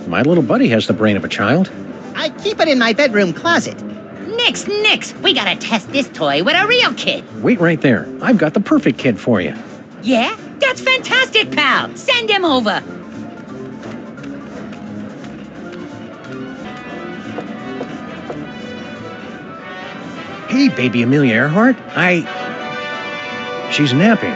My little buddy has the brain of a child. I keep it in my bedroom closet. Nix. We gotta test this toy with a real kid. Wait right there. I've got the perfect kid for you. Yeah? That's fantastic, pal. Send him over. Hey, baby Amelia Earhart. She's napping.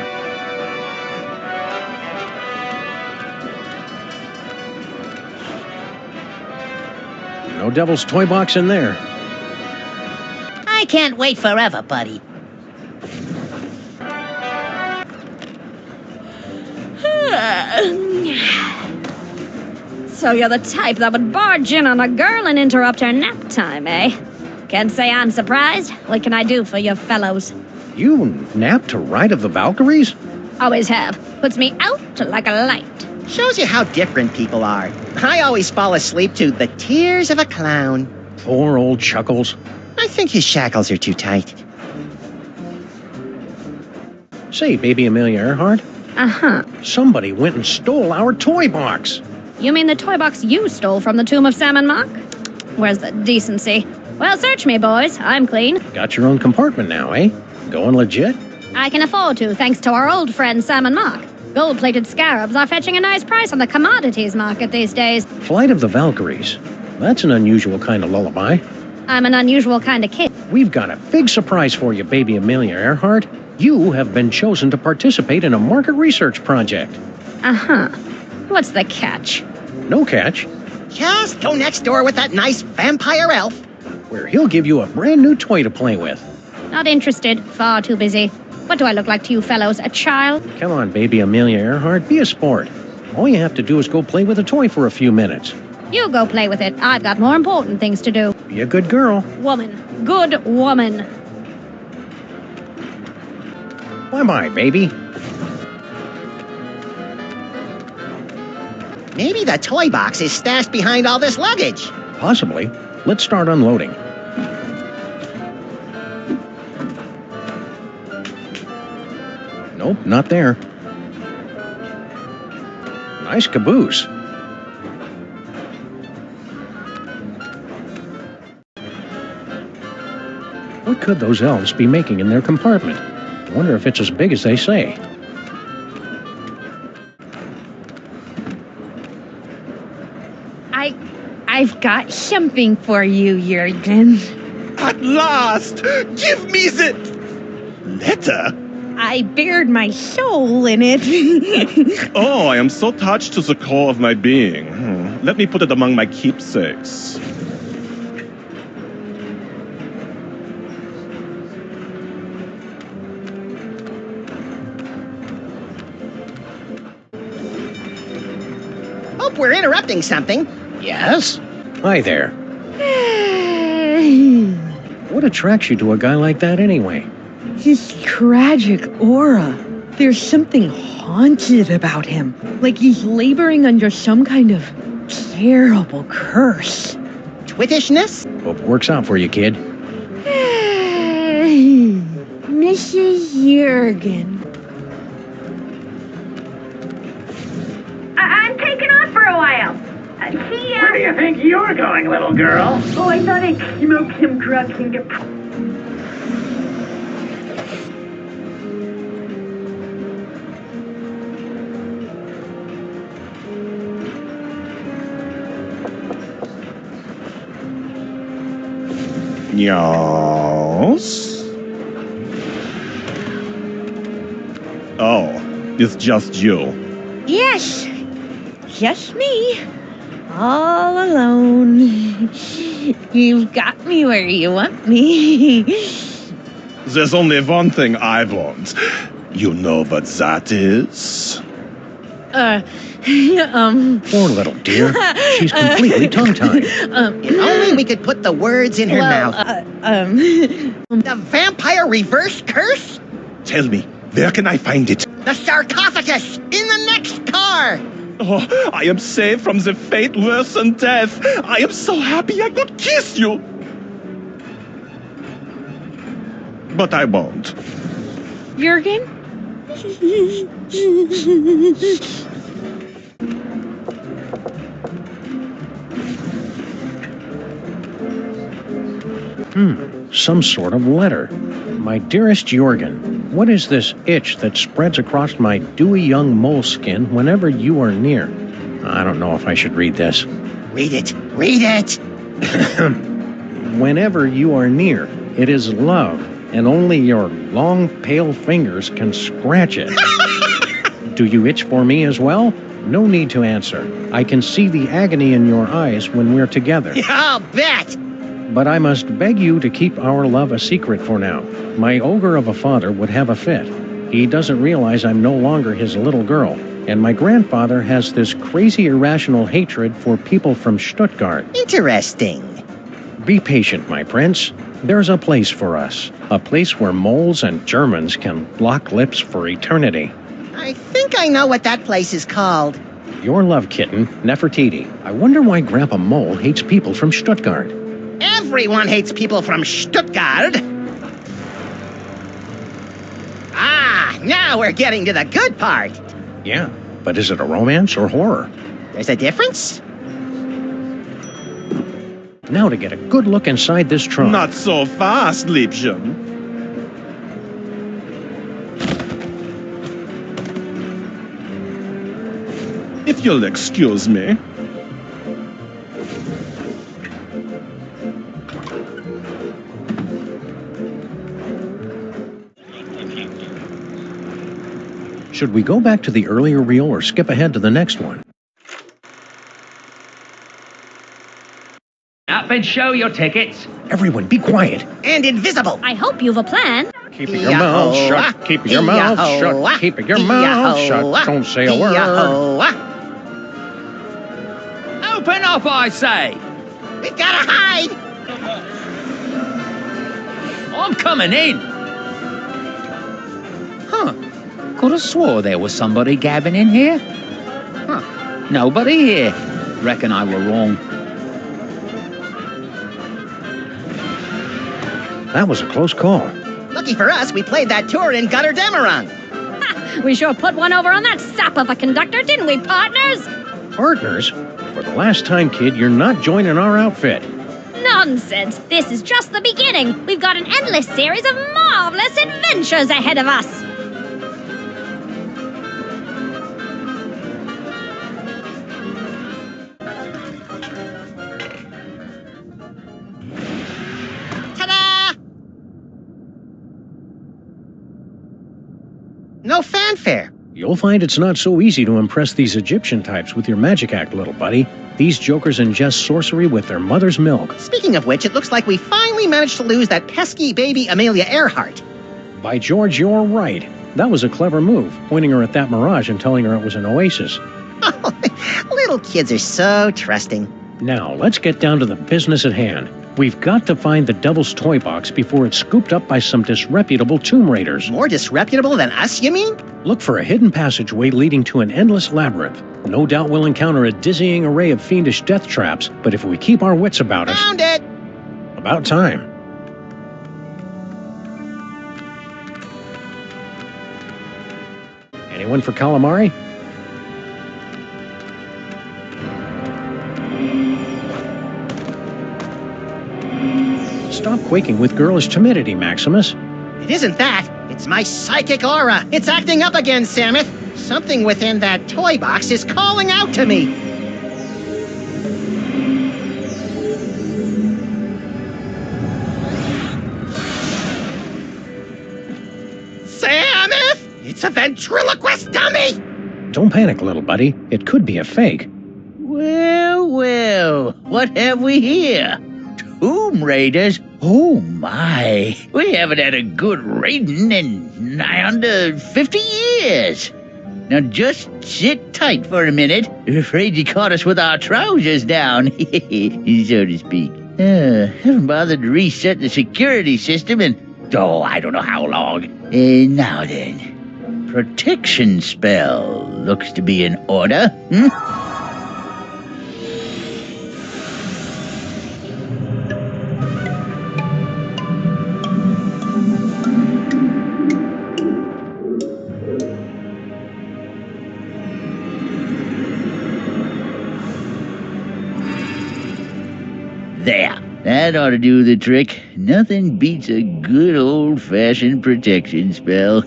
No devil's toy box in there. I can't wait forever, buddy. So you're the type that would barge in on a girl and interrupt her nap time, eh? Can't say I'm surprised. What can I do for you fellows? You nap to Ride of the Valkyries? Always have. Puts me out like a light. Shows you how different people are. I always fall asleep to The Tears of a Clown. Poor old Chuckles. I think his shackles are too tight. Say, baby Amelia Earhart. Uh-huh. Somebody went and stole our toy box. You mean the toy box you stole from the Tomb of Sammun-Mak? Where's the decency? Well, search me, boys. I'm clean. Got your own compartment now, eh? Going legit? I can afford to, thanks to our old friend Sammun-Mak. Gold-plated scarabs are fetching a nice price on the commodities market these days. Flight of the Valkyries. That's an unusual kind of lullaby. I'm an unusual kind of kid. We've got a big surprise for you, baby Amelia Earhart. You have been chosen to participate in a market research project. Uh-huh. What's the catch? No catch. Just go next door with that nice vampire elf. Where he'll give you a brand new toy to play with. Not interested. Far too busy. What do I look like to you fellows? A child? Come on, baby Amelia Earhart. Be a sport. All you have to do is go play with a toy for a few minutes. You go play with it. I've got more important things to do. Be a good girl. Woman. Good woman. Bye-bye, baby. Maybe the toy box is stashed behind all this luggage. Possibly. Let's start unloading. Nope, not there. Nice caboose. What could those elves be making in their compartment? I wonder if it's as big as they say. I've got something for you, Jurgen. At last! Give me the letter! I bared my soul in it. Oh, I am so touched to the core of my being. Let me put it among my keepsakes. Hope we're interrupting something. Yes? Hi there. What attracts you to a guy like that anyway? His tragic aura. There's something haunted about him. Like he's laboring under some kind of terrible curse. Twittishness? Hope it works out for you, kid. Mrs. Jurgen. I'm taking off for a while. Where do you think you're going, little girl? Oh, I thought I'd smoke some drugs and get... Yes? Oh, it's just you. Yes, just me. All alone. You've got me where you want me. There's only one thing I want. You know what that is? Poor little dear. She's completely tongue-tied. If only we could put the words in her mouth. The vampire reverse curse? Tell me, where can I find it? The sarcophagus in the next car. Oh, I am saved from the fate worse than death. I am so happy I could kiss you. But I won't. Jurgen? Some sort of letter. My dearest Jurgen, what is this itch that spreads across my dewy young mole skin whenever you are near? I don't know if I should read this. Read it. Read it. Whenever you are near, it is love, and only your long, pale fingers can scratch it. Do you itch for me as well? No need to answer. I can see the agony in your eyes when we're together. Yeah, I'll bet. But I must beg you to keep our love a secret for now. My ogre of a father would have a fit. He doesn't realize I'm no longer his little girl, and my grandfather has this crazy irrational hatred for people from Stuttgart. Interesting. Be patient, my prince. There's a place for us. A place where moles and Germans can lock lips for eternity. I think I know what that place is called. Your love kitten, Nefertiti. I wonder why Grandpa Mole hates people from Stuttgart. Everyone hates people from Stuttgart. Ah, now we're getting to the good part. Yeah, but is it a romance or horror? There's a difference? Now to get a good look inside this trunk. Not so fast, Liebchen. If you'll excuse me. Should we go back to the earlier reel or skip ahead to the next one? Up and show your tickets. Everyone, be quiet. And invisible. I hope you've a plan. Keep your mouth shut. Keep your mouth shut. Keep your mouth shut. Don't say a word. Open up, I say. We've got to hide. I'm coming in. Huh. Could have swore there was somebody gabbing in here. Huh. Nobody here. Reckon I were wrong. That was a close call. Lucky for us, we played that tour in Gutter Demerang. Ha! We sure put one over on that sap of a conductor, didn't we, partners? Partners? For the last time, kid, you're not joining our outfit. Nonsense! This is just the beginning. We've got an endless series of marvelous adventures ahead of us. No fanfare. You'll find it's not so easy to impress these Egyptian types with your magic act, little buddy. These jokers ingest sorcery with their mother's milk. Speaking of which, it looks like we finally managed to lose that pesky baby Amelia Earhart. By George, you're right. That was a clever move, pointing her at that mirage and telling her it was an oasis. Oh, little kids are so trusting. Now, let's get down to the business at hand. We've got to find the Devil's Toy Box before it's scooped up by some disreputable tomb raiders. More disreputable than us, you mean? Look for a hidden passageway leading to an endless labyrinth. No doubt we'll encounter a dizzying array of fiendish death traps, but if we keep our wits about us... Found it! About time. Anyone for calamari? Stop quaking with girlish timidity, Maximus. It isn't that. It's my psychic aura. It's acting up again, Samus. Something within that toy box is calling out to me. It's a ventriloquist dummy! Don't panic, little buddy. It could be a fake. Well, well, what have we here? Tomb Raiders? Oh my, we haven't had a good raiding in nigh under 50 years. Now just sit tight for a minute. I'm afraid you caught us with our trousers down, so to speak. Haven't bothered to reset the security system in, I don't know how long. Now then, protection spell looks to be in order. There, that ought to do the trick. Nothing beats a good old-fashioned protection spell.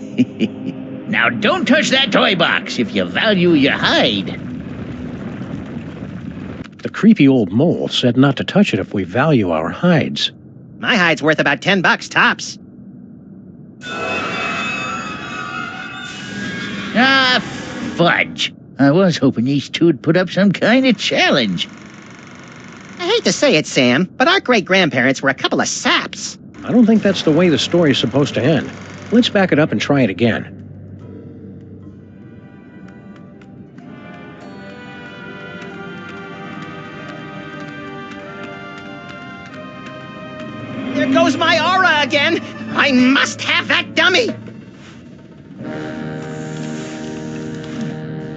Now don't touch that toy box if you value your hide. The creepy old mole said not to touch it if we value our hides. My hide's worth about $10 tops. Ah, fudge. I was hoping these two would put up some kind of challenge. I hate to say it, Sam, but our great-grandparents were a couple of saps. I don't think that's the way the story's supposed to end. Let's back it up and try it again. There goes my aura again! I must have that dummy!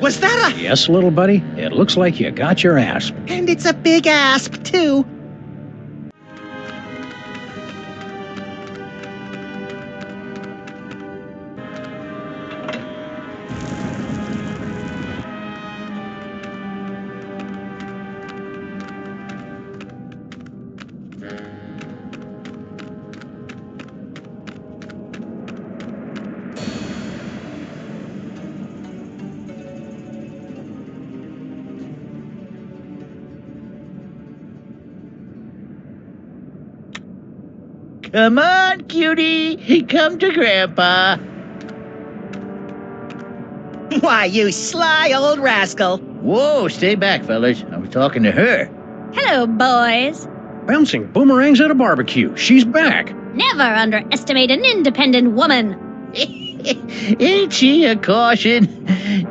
Was that a... Yes, little buddy. It looks like you got your asp. And it's a big asp, too. Come on, cutie. Come to Grandpa. Why, you sly old rascal. Whoa, stay back, fellas. I was talking to her. Hello, boys. Bouncing boomerangs at a barbecue. She's back. Never underestimate an independent woman. Ain't she a caution?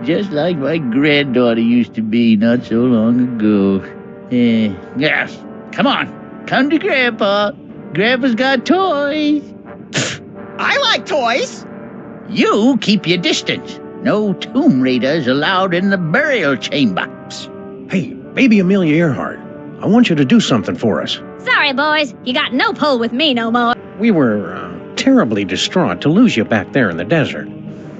Just like my granddaughter used to be not so long ago. Yeah, come on. Come to Grandpa. Grandpa's got toys. I like toys. You keep your distance. No Tomb Raiders allowed in the burial chamber. Hey, baby Amelia Earhart, I want you to do something for us. Sorry, boys. You got no pull with me no more. We were terribly distraught to lose you back there in the desert.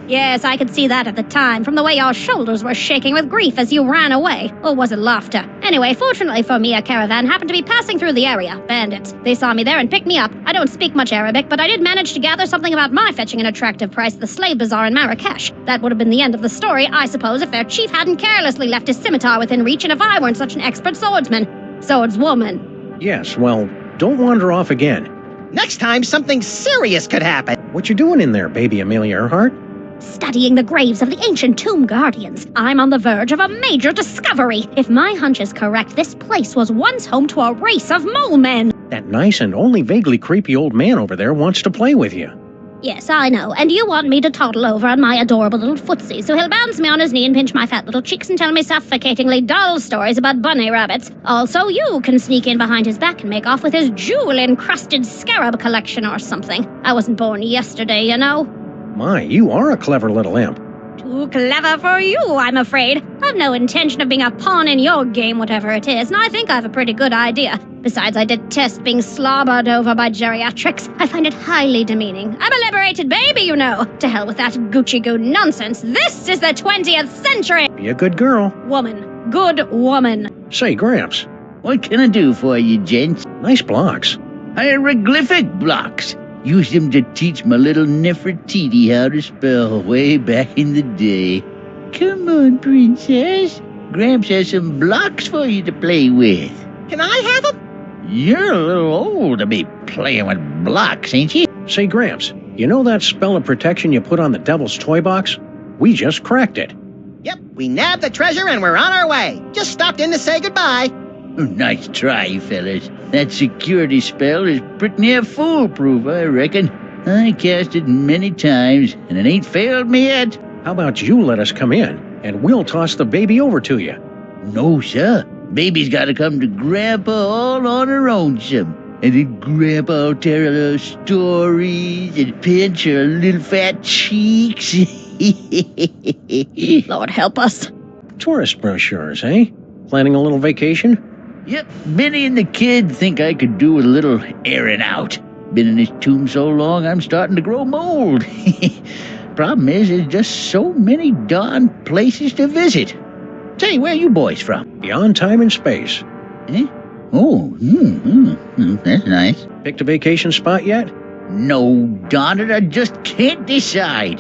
Yes, I could see that at the time, from the way your shoulders were shaking with grief as you ran away. Or was it laughter? Anyway, fortunately for me, a caravan happened to be passing through the area. Bandits. They saw me there and picked me up. I don't speak much Arabic, but I did manage to gather something about my fetching an attractive price at the slave bazaar in Marrakesh. That would have been the end of the story, I suppose, if their chief hadn't carelessly left his scimitar within reach and if I weren't such an expert swordsman. Swordswoman. Yes, well, don't wander off again. Next time, something serious could happen. What you doing in there, baby Amelia Earhart? Studying the graves of the ancient tomb guardians. I'm on the verge of a major discovery. If my hunch is correct, this place was once home to a race of mole men. That nice and only vaguely creepy old man over there wants to play with you. Yes, I know. And you want me to toddle over on my adorable little footsie, so he'll bounce me on his knee and pinch my fat little cheeks and tell me suffocatingly dull stories about bunny rabbits. Also, you can sneak in behind his back and make off with his jewel-encrusted scarab collection or something. I wasn't born yesterday, you know. My, you are a clever little imp. Too clever for you, I'm afraid. I've no intention of being a pawn in your game, whatever it is, and I think I've a pretty good idea. Besides, I detest being slobbered over by geriatrics. I find it highly demeaning. I'm a liberated baby, you know. To hell with that Gucci-goo nonsense. This is the 20th century! Be a good girl. Woman. Good woman. Say, Gramps. What can I do for you, gents? Nice blocks. Hieroglyphic blocks. Used them to teach my little Nefertiti how to spell way back in the day. Come on, princess. Gramps has some blocks for you to play with. Can I have them? You're a little old to be playing with blocks, ain't you? Say, Gramps, You know that spell of protection you put on the devil's toy box? We just cracked it. Yep, we nabbed the treasure and we're on our way. Just stopped in to say goodbye. Nice try, fellas. That security spell is pretty near foolproof, I reckon. I cast it many times, and it ain't failed me yet. How about you let us come in, and we'll toss the baby over to you? No, sir. Baby's gotta come to Grandpa all on her own, some. And then Grandpa'll tell her little stories and pinch her little fat cheeks. Lord help us. Tourist brochures, eh? Planning a little vacation? Yep, Benny and the kid think I could do with a little airing out. Been in this tomb so long, I'm starting to grow mold. Problem is, there's just so many darn places to visit. Say, where you boys from? Beyond time and space. Eh? Oh, that's nice. Picked a vacation spot yet? No, darn it, I just can't decide.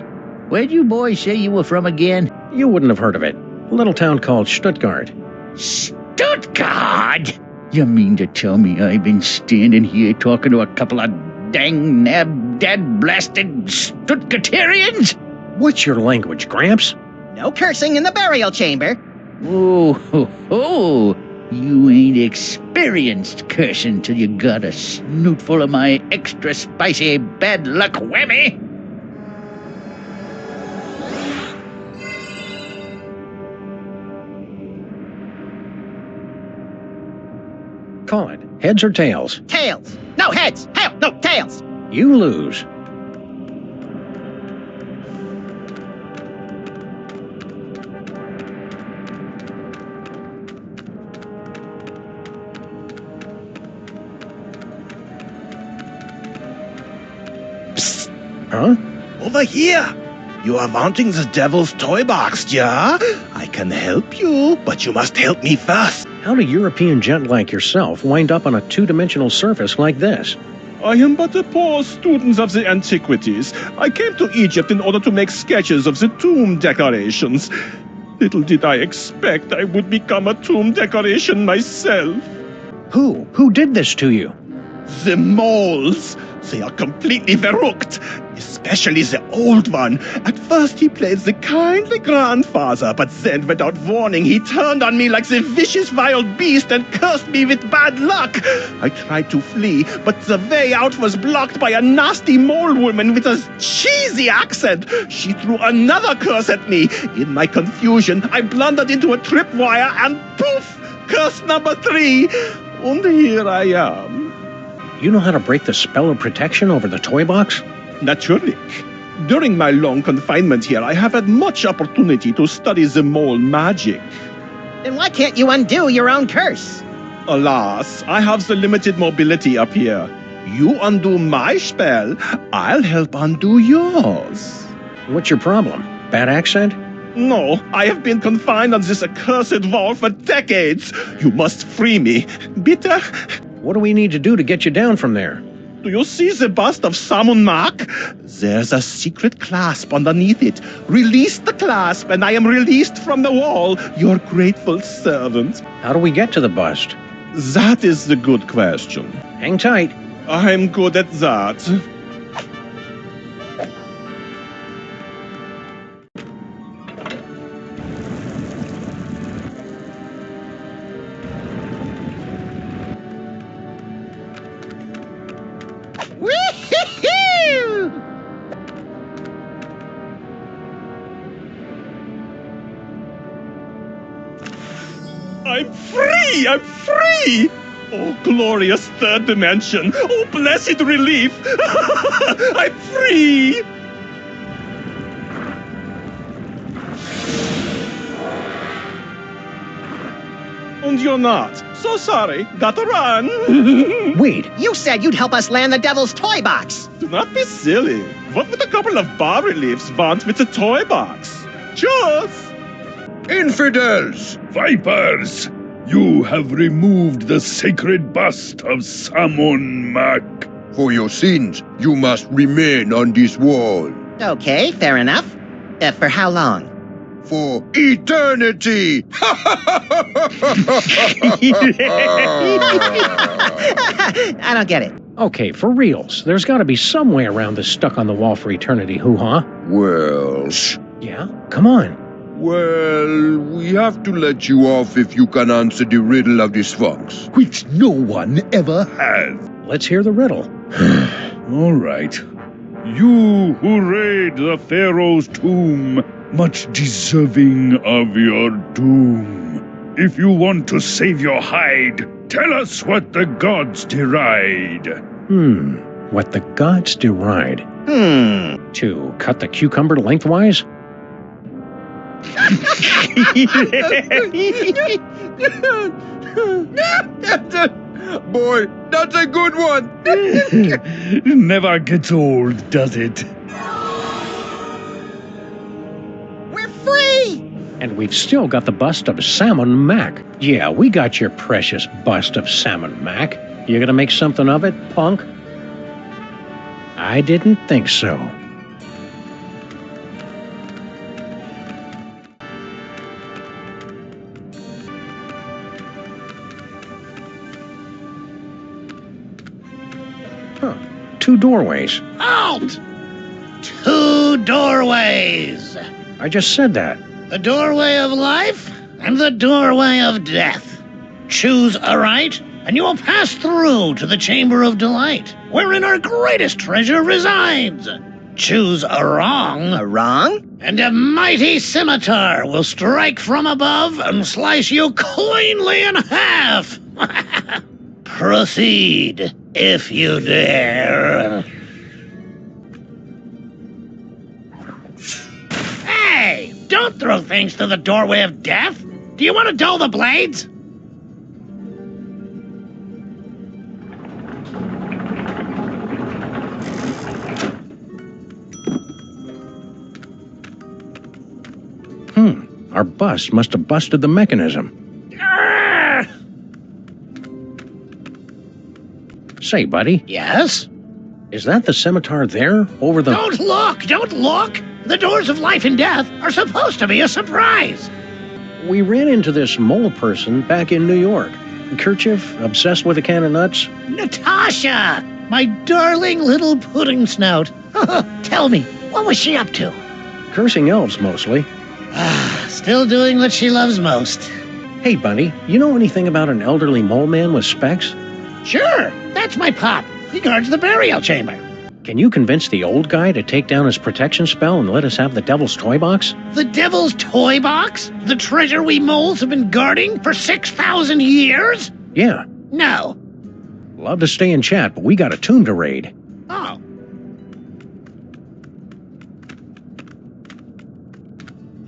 Where'd you boys say you were from again? You wouldn't have heard of it. A little town called Stuttgart. Stuttgart? You mean to tell me I've been standing here talking to a couple of dang dad-blasted Stuttgarterians? What's your language, Gramps? No cursing in the burial chamber. Oh, you ain't experienced cursing till you got a snoot full of my extra spicy bad luck whammy. Call it. Heads or tails? Tails. No, heads. Hell, no, tails. You lose. Psst. Huh? Over here. You are wanting the devil's toy box, yeah? I can help you, but you must help me first. How do European gent like yourself wind up on a two-dimensional surface like this? I am but a poor student of the antiquities. I came to Egypt in order to make sketches of the tomb decorations. Little did I expect I would become a tomb decoration myself. Who? Who did this to you? The moles. They are completely verrückt, especially the old one. At first he played the kindly grandfather, but then without warning he turned on me like the vicious wild beast and cursed me with bad luck. I tried to flee, but the way out was blocked by a nasty mole woman with a cheesy accent. She threw another curse at me. In my confusion, I blundered into a tripwire and poof! Curse number 3. And here I am. You know how to break the spell of protection over the toy box? Naturally. During my long confinement here, I have had much opportunity to study the mole magic. Then why can't you undo your own curse? Alas, I have the limited mobility up here. You undo my spell, I'll help undo yours. What's your problem? Bad accent? No, I have been confined on this accursed wall for decades. You must free me. Bitte? What do we need to do to get you down from there? Do you see the bust of Sammun-Mak? There's a secret clasp underneath it. Release the clasp and I am released from the wall, your grateful servant. How do we get to the bust? That is the good question. Hang tight. I'm good at that. I'm free! I'm free! Oh, glorious third dimension! Oh, blessed relief! I'm free! And you're not. So sorry. Gotta run. Wait. You said you'd help us land the devil's toy box. Do not be silly. What would a couple of bas-reliefs want with a toy box? Cheers! Infidels! Vipers! You have removed the sacred bust of Sammun-Mak. For your sins, you must remain on this wall. Okay, fair enough. For how long? For eternity! I don't get it. Okay, for reals, there's gotta be some way around this stuck-on-the-wall for eternity hoo-ha. Well... Yeah? Come on. Well, we have to let you off if you can answer the riddle of the Sphinx, which no one ever has. Let's hear the riddle. All right. You who raid the Pharaoh's tomb, much deserving of your doom. If you want to save your hide, tell us what the gods deride. What the gods deride. To cut the cucumber lengthwise? Boy, that's a good one. Never gets old, does it? We're free! And we've still got the bust of Sammun-Mak. Yeah, we got your precious bust of Sammun-Mak. You gonna make something of it, punk? I didn't think so. Two doorways. Halt! Two doorways. I just said that. The doorway of life and the doorway of death. Choose aright, and you will pass through to the Chamber of Delight, wherein our greatest treasure resides. Choose a wrong. A wrong? And a mighty scimitar will strike from above and slice you cleanly in half. Proceed, if you dare. Hey, don't throw things to the doorway of death. Do you want to dull the blades? Our bust must have busted the mechanism. Say, buddy. Yes? Is that the scimitar there, over the... Don't look! Don't look! The doors of life and death are supposed to be a surprise. We ran into this mole person back in New York. Kerchief, obsessed with a can of nuts. Natasha! My darling little pudding snout. Tell me, what was she up to? Cursing elves, mostly. Still doing what she loves most. Hey, Bunny, you know anything about an elderly mole man with specs? Sure, that's my pop. He guards the burial chamber. Can you convince the old guy to take down his protection spell and let us have the devil's toy box? The devil's toy box? The treasure we moles have been guarding for 6,000 years? Yeah. No. Love to stay and chat, but we got a tomb to raid. Oh.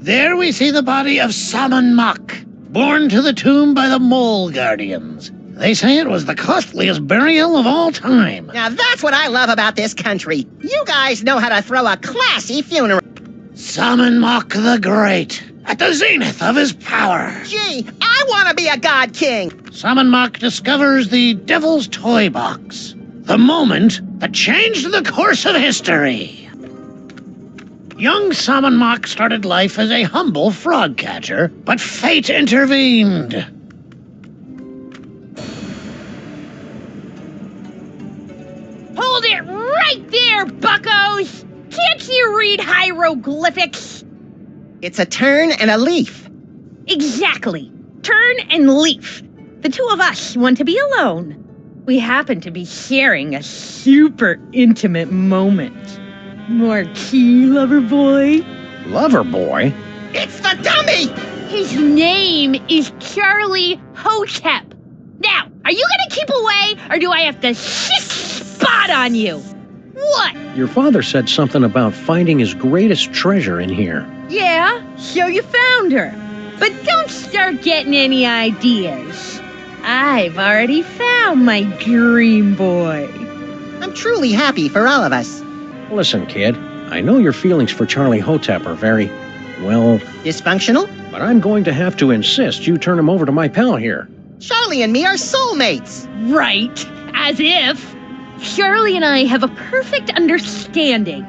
There we see the body of Sammun-Mak, borne to the tomb by the Mole Guardians. They say it was the costliest burial of all time. Now that's what I love about this country. You guys know how to throw a classy funeral. Sammun-Mak the Great, at the zenith of his power. Gee, I want to be a god king. Sammun-Mak discovers the Devil's Toy Box, the moment that changed the course of history. Young Sammun-Mak started life as a humble frog catcher, but fate intervened. Hold it right there, buckos! Can't you read hieroglyphics? It's a turn and a leaf. Exactly. Turn and leaf. The two of us want to be alone. We happen to be sharing a super intimate moment. Marquis, lover boy. Lover boy? It's the dummy! His name is Charlie Hotep. Now, are you gonna keep away, or do I have to spot on you? What? Your father said something about finding his greatest treasure in here. Yeah, so you found her. But don't start getting any ideas. I've already found my dream boy. I'm truly happy for all of us. Listen, kid, I know your feelings for Charlie Hotep are very, well... dysfunctional? But I'm going to have to insist you turn him over to my pal here. Charlie and me are soulmates. Right, as if. Charlie and I have a perfect understanding.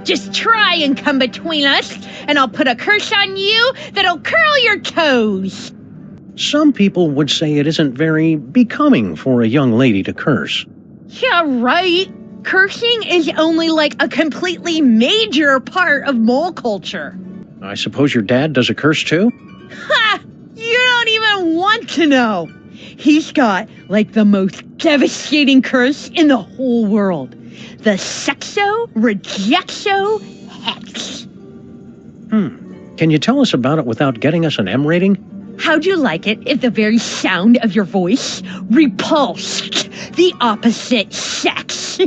Just try and come between us, and I'll put a curse on you that'll curl your toes. Some people would say it isn't very becoming for a young lady to curse. Yeah, right. Cursing is only like a completely major part of mole culture. I suppose your dad does a curse too? Ha! You don't even want to know. He's got like the most devastating curse in the whole world. The Sexo-Rejexo Hex. Can you tell us about it without getting us an M rating? How'd you like it if the very sound of your voice repulsed the opposite sex?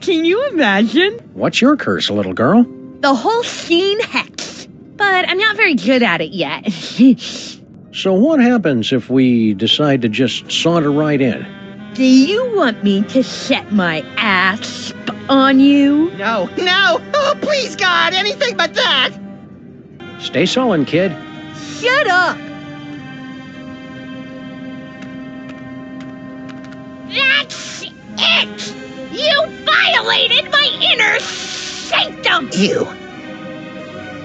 Can you imagine? What's your curse, little girl? The whole scene hex. But I'm not very good at it yet. So what happens if we decide to just saunter right in? Do you want me to set my asp on you? No, no! Oh, please, God, anything but that! Stay sullen, kid. Shut up! That's it! You violated my inner sanctum! Ew.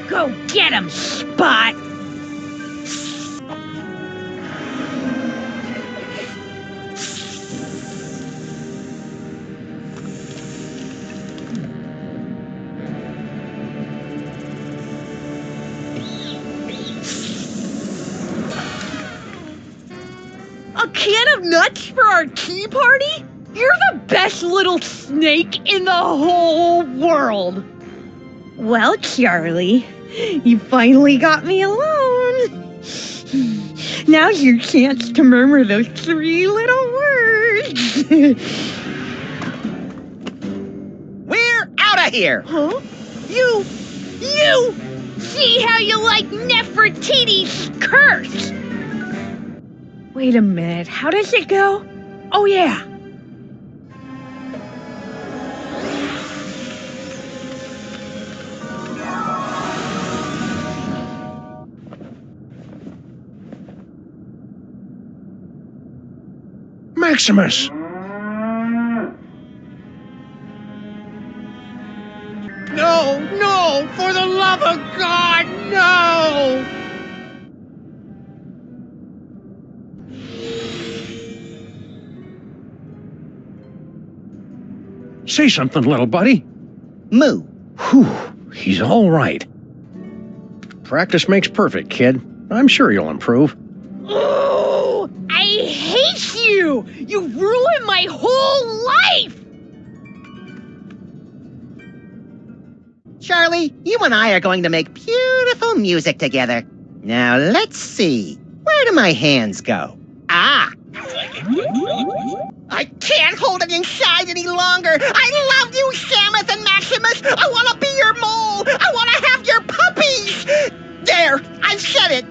Go get him, Spot! A can of nuts for our tea party? You're the best little snake in the whole world. Well, Charlie, you finally got me alone. Now's your chance to murmur those 3 little words. We're out of here! Huh? You! See how you like Nefertiti's curse! Wait a minute, how does it go? Oh yeah. Maximus! No! For the love of God, no! Say something, little buddy. Moo. Whew, he's all right. Practice makes perfect, kid. I'm sure you'll improve. Oh, I hate you! You ruined my whole life! Charlie, you and I are going to make beautiful music together. Now, let's see. Where do my hands go? Ah! I can't hold it inside any longer! I love you, Samus and Maximus! I want to be your mole! I want to have your puppies! There! I've said it!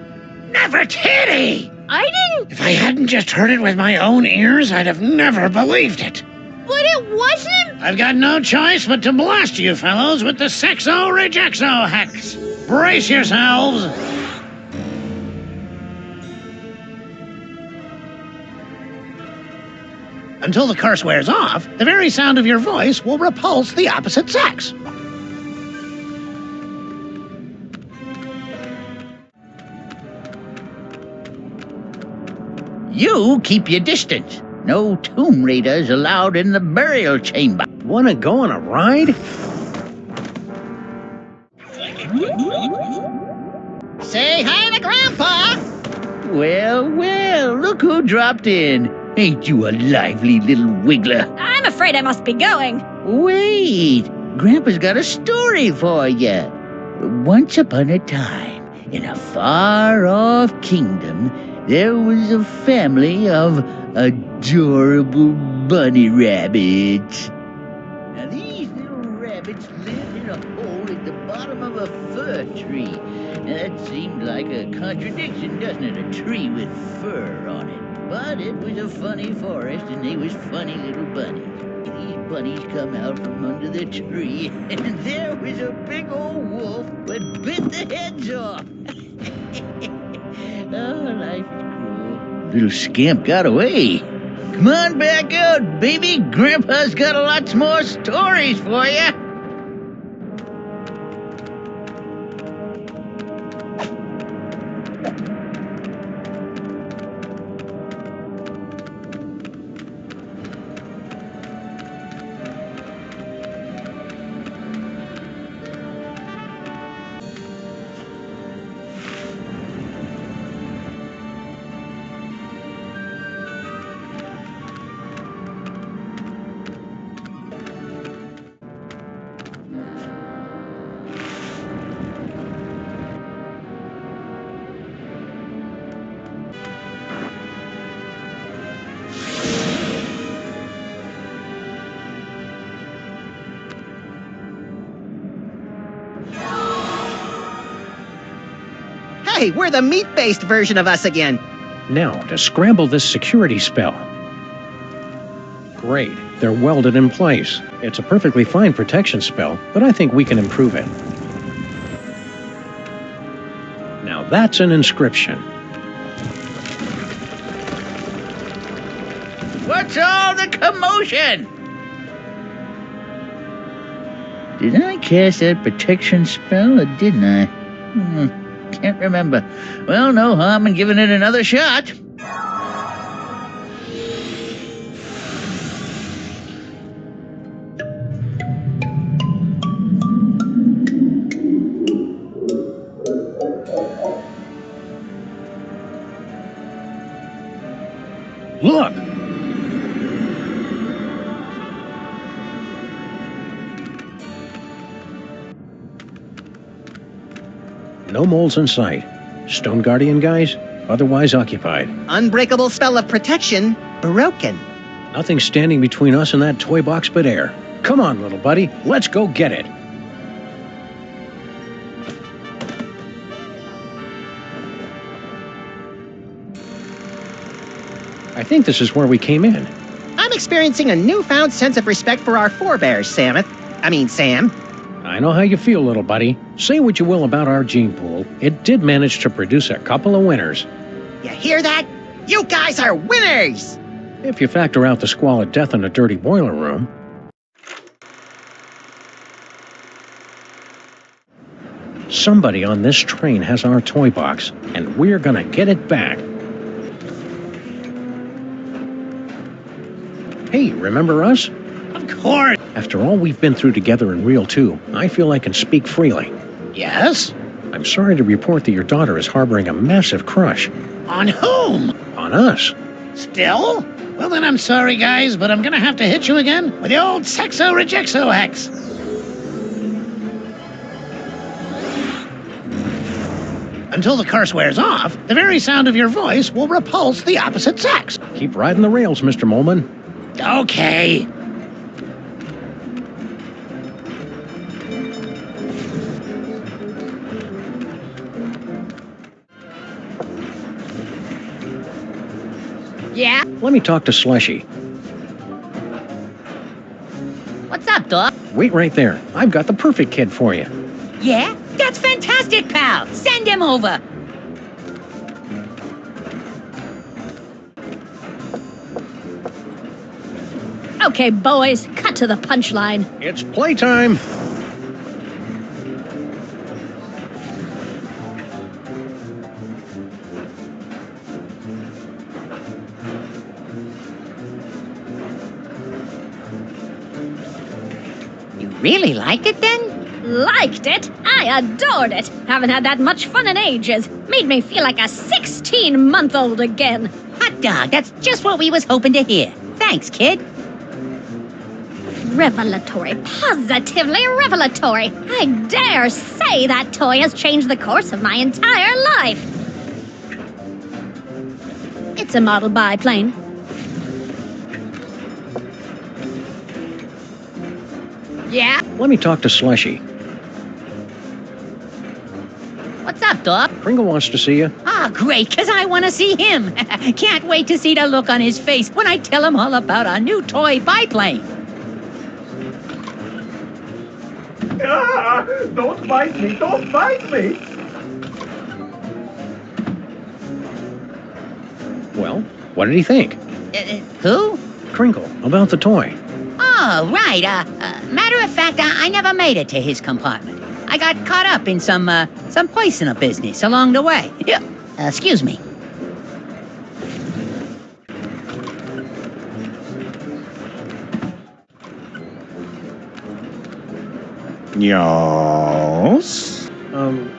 Nefertiti! I didn't... If I hadn't just heard it with my own ears, I'd have never believed it. But it wasn't... I've got no choice but to blast you fellows with the Sexo-Rejexo Hex. Brace yourselves! Until the curse wears off, the very sound of your voice will repulse the opposite sex. You keep your distance. No tomb raiders allowed in the burial chamber. Wanna go on a ride? Say hi to Grandpa! Well, look who dropped in. Ain't you a lively little wiggler? I'm afraid I must be going. Wait, Grandpa's got a story for you. Once upon a time, in a far-off kingdom, there was a family of adorable bunny rabbits. Now, these little rabbits lived in a hole at the bottom of a fir tree. Now, that seemed like a contradiction, doesn't it? A tree with fur on it. But it was a funny forest, and they was funny little bunnies. These bunnies come out from under the tree, and there was a big old wolf that bit the heads off. Oh, life is cruel. Little scamp got away. Come on back out, baby. Grandpa's got lots more stories for you. Hey, we're the meat-based version of us again. Now, to scramble this security spell. Great, they're welded in place. It's a perfectly fine protection spell, but I think we can improve it. Now that's an inscription. What's all the commotion? Did I cast that protection spell or didn't I? Can't remember. Well, no harm in giving it another shot. Look! No moles in sight. Stone Guardian guys, otherwise occupied. Unbreakable spell of protection, broken. Nothing standing between us and that toy box but air. Come on, little buddy, let's go get it. I think this is where we came in. I'm experiencing a newfound sense of respect for our forebears, Sam. I know how you feel, little buddy. Say what you will about our gene pool, it did manage to produce a couple of winners. You hear that? You guys are winners! If you factor out the squalid death in a dirty boiler room. Somebody on this train has our toy box, and we're gonna get it back. Hey, remember us? Of course. After all we've been through together in Reel 2, I feel I can speak freely. Yes? I'm sorry to report that your daughter is harboring a massive crush. On whom? On us. Still? Well then I'm sorry guys, but I'm gonna have to hit you again with the old sexo-rejexo hex. Until the curse wears off, the very sound of your voice will repulse the opposite sex. Keep riding the rails, Mr. Molman. Okay. Yeah? Let me talk to Slushy. What's up, Doc? Wait right there. I've got the perfect kid for you. Yeah? That's fantastic, pal. Send him over. Okay, boys, cut to the punchline. It's playtime. You really liked it then? Liked it? I adored it. Haven't had that much fun in ages. Made me feel like a 16-month-old again. Hot dog, that's just what we was hoping to hear. Thanks, kid. Revelatory, positively revelatory. I dare say that toy has changed the course of my entire life. It's a model biplane. Yeah? Let me talk to Slushy. What's up, Doc? Pringle wants to see you. Ah, great, because I want to see him. Can't wait to see the look on his face when I tell him all about our new toy biplane. Ah, don't bite me! Don't bite me! Well, what did he think? Who? Crinkle, about the toy. Oh, right. Matter of fact, I never made it to his compartment. I got caught up in some personal business along the way. Yeah. Excuse me. Yes?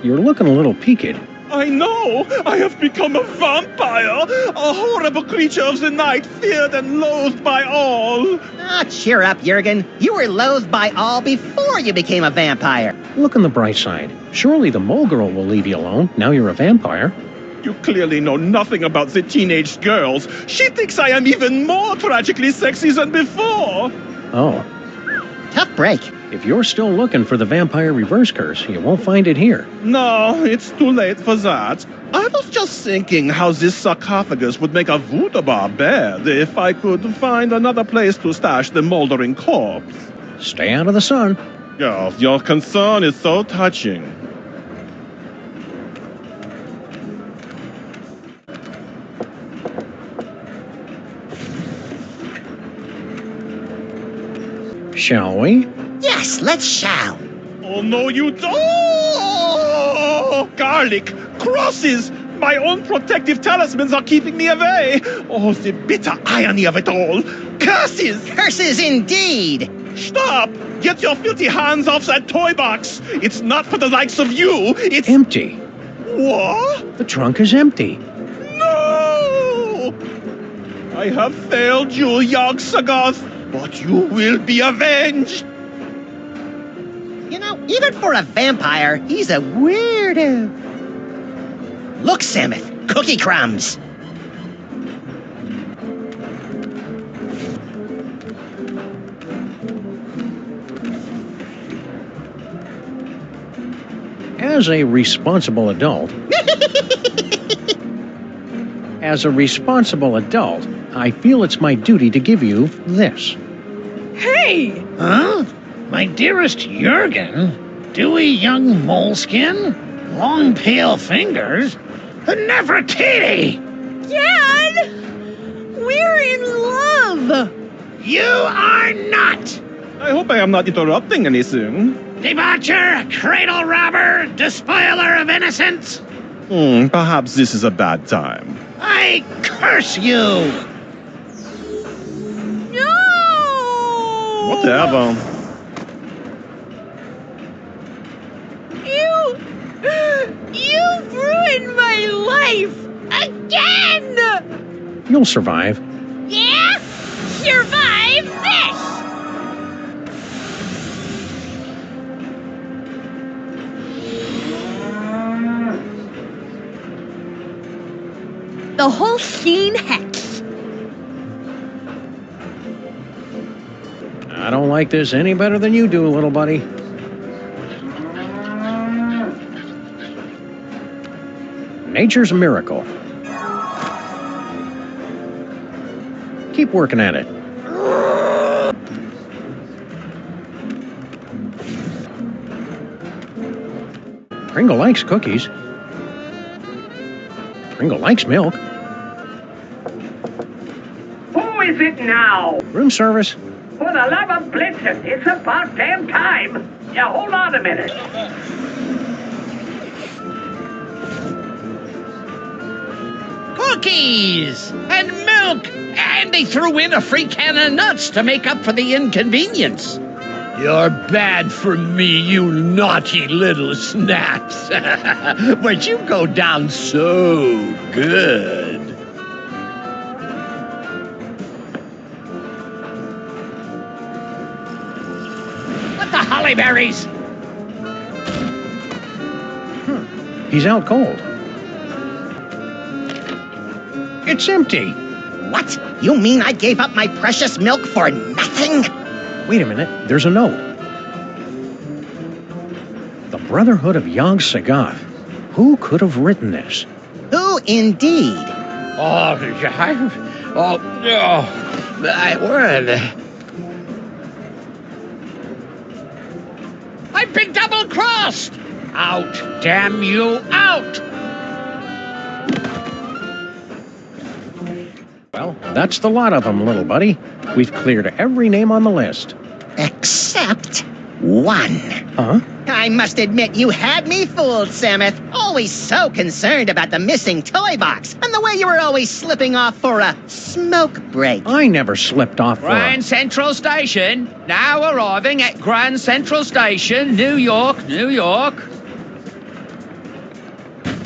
You're looking a little peaked. I know! I have become a vampire! A horrible creature of the night, feared and loathed by all! Ah, cheer up, Jurgen. You were loathed by all before you became a vampire. Look on the bright side. Surely the mole girl will leave you alone. Now you're a vampire. You clearly know nothing about the teenage girls. She thinks I am even more tragically sexy than before! Oh. Tough break. If you're still looking for the vampire reverse curse, you won't find it here. No, it's too late for that. I was just thinking how this sarcophagus would make a voodoo bed if I could find another place to stash the moldering corpse. Stay out of the sun. Oh, your concern is so touching. Shall we? Yes, let's shall. Oh, no, you don't! Oh, garlic! Crosses! My own protective talismans are keeping me away! Oh, the bitter irony of it all! Curses! Curses indeed! Stop! Get your filthy hands off that toy box! It's not for the likes of you! It's empty. What? The trunk is empty. No! I have failed you, Yogg-Sothoth, but you will be avenged! You know, even for a vampire, he's a weirdo. Look, Sammoth, cookie crumbs. As a responsible adult, I feel it's my duty to give you this. Hey! Huh? My dearest Jurgen? Dewy young moleskin? Long pale fingers? Nefertiti! Dad! We're in love! You are not! I hope I am not interrupting anything. Debaucher, cradle robber, despoiler of innocence! Perhaps this is a bad time. I curse you! No! Whatever. You've ruined my life! Again! You'll survive. Yeah? Survive this! The whole scene hex. I don't like this any better than you do, little buddy. Nature's a miracle. Keep working at it. Pringle likes cookies. Pringle likes milk. Who is it now? Room service. For the love of Blitzen, it's about damn time. Yeah, hold on a minute. Cookies and milk, and they threw in a free can of nuts to make up for the inconvenience. You're bad for me, you naughty little snaps. But you go down so good. What the hollyberries? He's out cold. It's empty. What? You mean I gave up my precious milk for nothing? Wait a minute, there's a note. The Brotherhood of Yogg-Sothoth. Who could have written this? Who indeed? I've been double-crossed! Out, damn you, out! Well, that's the lot of them, little buddy. We've cleared every name on the list. Except one. Huh? I must admit, you had me fooled, Sammoth. Always so concerned about the missing toy box, and the way you were always slipping off for a smoke break. I never slipped off for Grand Central Station. Now arriving at Grand Central Station, New York, New York.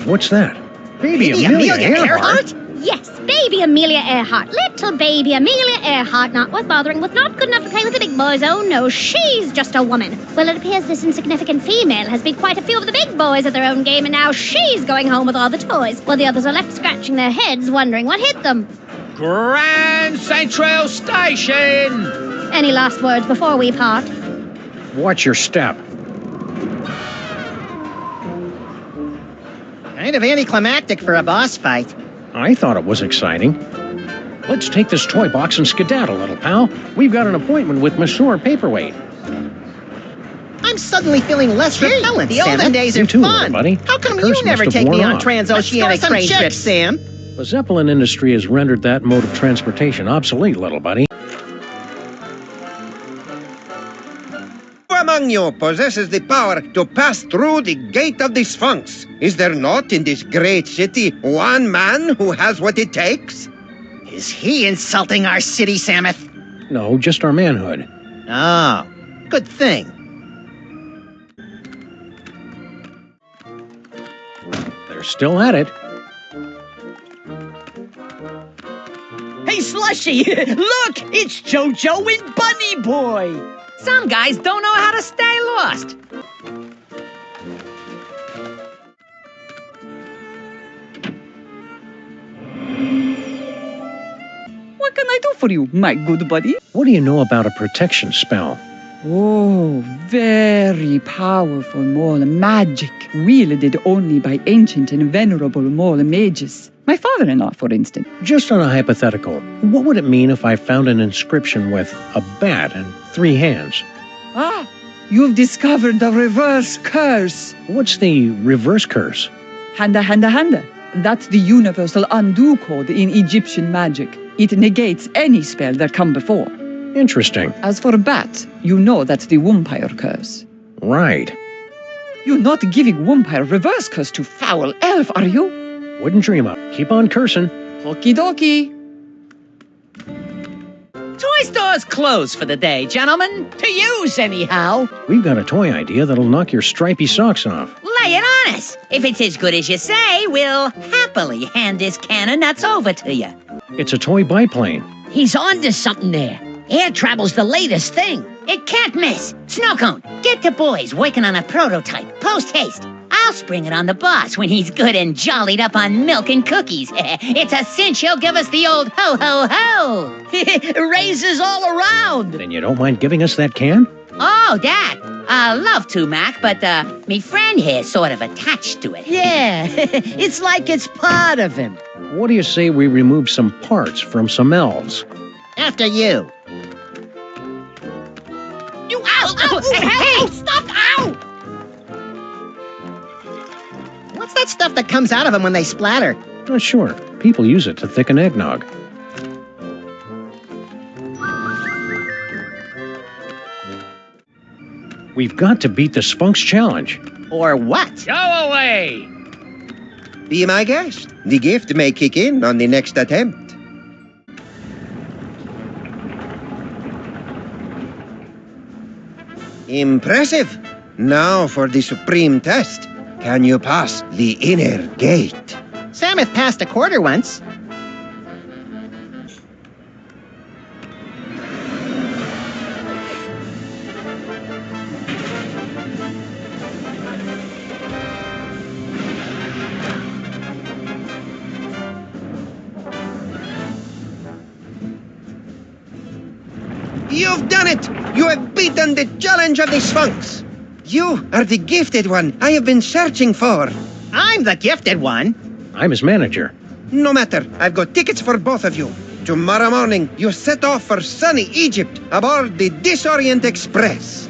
What's that? Baby Amelia Earhart? Yes, baby Amelia Earhart. Little baby Amelia Earhart. Not worth bothering with, not good enough to play with the big boys. Oh no, she's just a woman. Well, it appears this insignificant female has beat quite a few of the big boys at their own game, and now she's going home with all the toys, while the others are left scratching their heads, wondering what hit them. Grand Central Station. Any last words before we part? Watch your step. Kind of anticlimactic for a boss fight. I thought it was exciting. Let's take this toy box and skedaddle, little pal. We've got an appointment with Monsieur Paperweight. I'm suddenly feeling less repellent, the Sam. olden days You are too, fun. little buddy. How come The curse you never must have take me worn on off. transoceanic train trips, Sam? The Zeppelin industry has rendered that mode of transportation obsolete, little buddy. Who among you possesses the power to pass through the gate of the Sphinx? Is there not in this great city one man who has what it takes? Is he insulting our city, Samuth? No, just our manhood. Oh, good thing. They're still at it. Hey, Slushy! Look! It's JoJo and Bunny Boy! Some guys don't know how to stay lost. What can I do for you, my good buddy? What do you know about a protection spell? Oh, very powerful mole magic, wielded only by ancient and venerable mole mages. My father-in-law, for instance. Just on a hypothetical, what would it mean if I found an inscription with a bat and 3 hands? Ah, you've discovered the reverse curse. What's the reverse curse? Handa, handa, handa. That's the universal undo code in Egyptian magic. It negates any spell that come before. Interesting. As for bat, you know that's the vampire curse. Right. You're not giving vampire reverse curse to foul elf, are you? Wouldn't dream of. Keep on cursing. Okie dokie. Toy store's closed for the day, gentlemen. To use, anyhow. We've got a toy idea that'll knock your stripy socks off. Lay it on us. If it's as good as you say, we'll happily hand this can of nuts over to you. It's a toy biplane. He's on to something there. Air travel's the latest thing. It can't miss. Snowcone, get the boys working on a prototype. Post haste. I'll spring it on the boss when he's good and jollied up on milk and cookies. It's a cinch he'll give us the old ho-ho-ho. Raises all around. Then you don't mind giving us that can? Oh, that. Love to, Mac, but me friend here's sort of attached to it. Yeah, it's like it's part of him. What do you say we remove some parts from some elves? After you. You ow! Hey! Stop! Ow! What's that stuff that comes out of them when they splatter? Not sure. People use it to thicken eggnog. We've got to beat the Sphinx challenge. Or what? Go away! Be my guest. The gift may kick in on the next attempt. Impressive. Now for the supreme test. Can you pass the inner gate? Samuth passed a quarter once. You've done it! You have beaten the challenge of the Sphinx! You are the gifted one I have been searching for. I'm the gifted one. I'm his manager. No matter, I've got tickets for both of you. Tomorrow morning, you set off for sunny Egypt aboard the Disorient Express.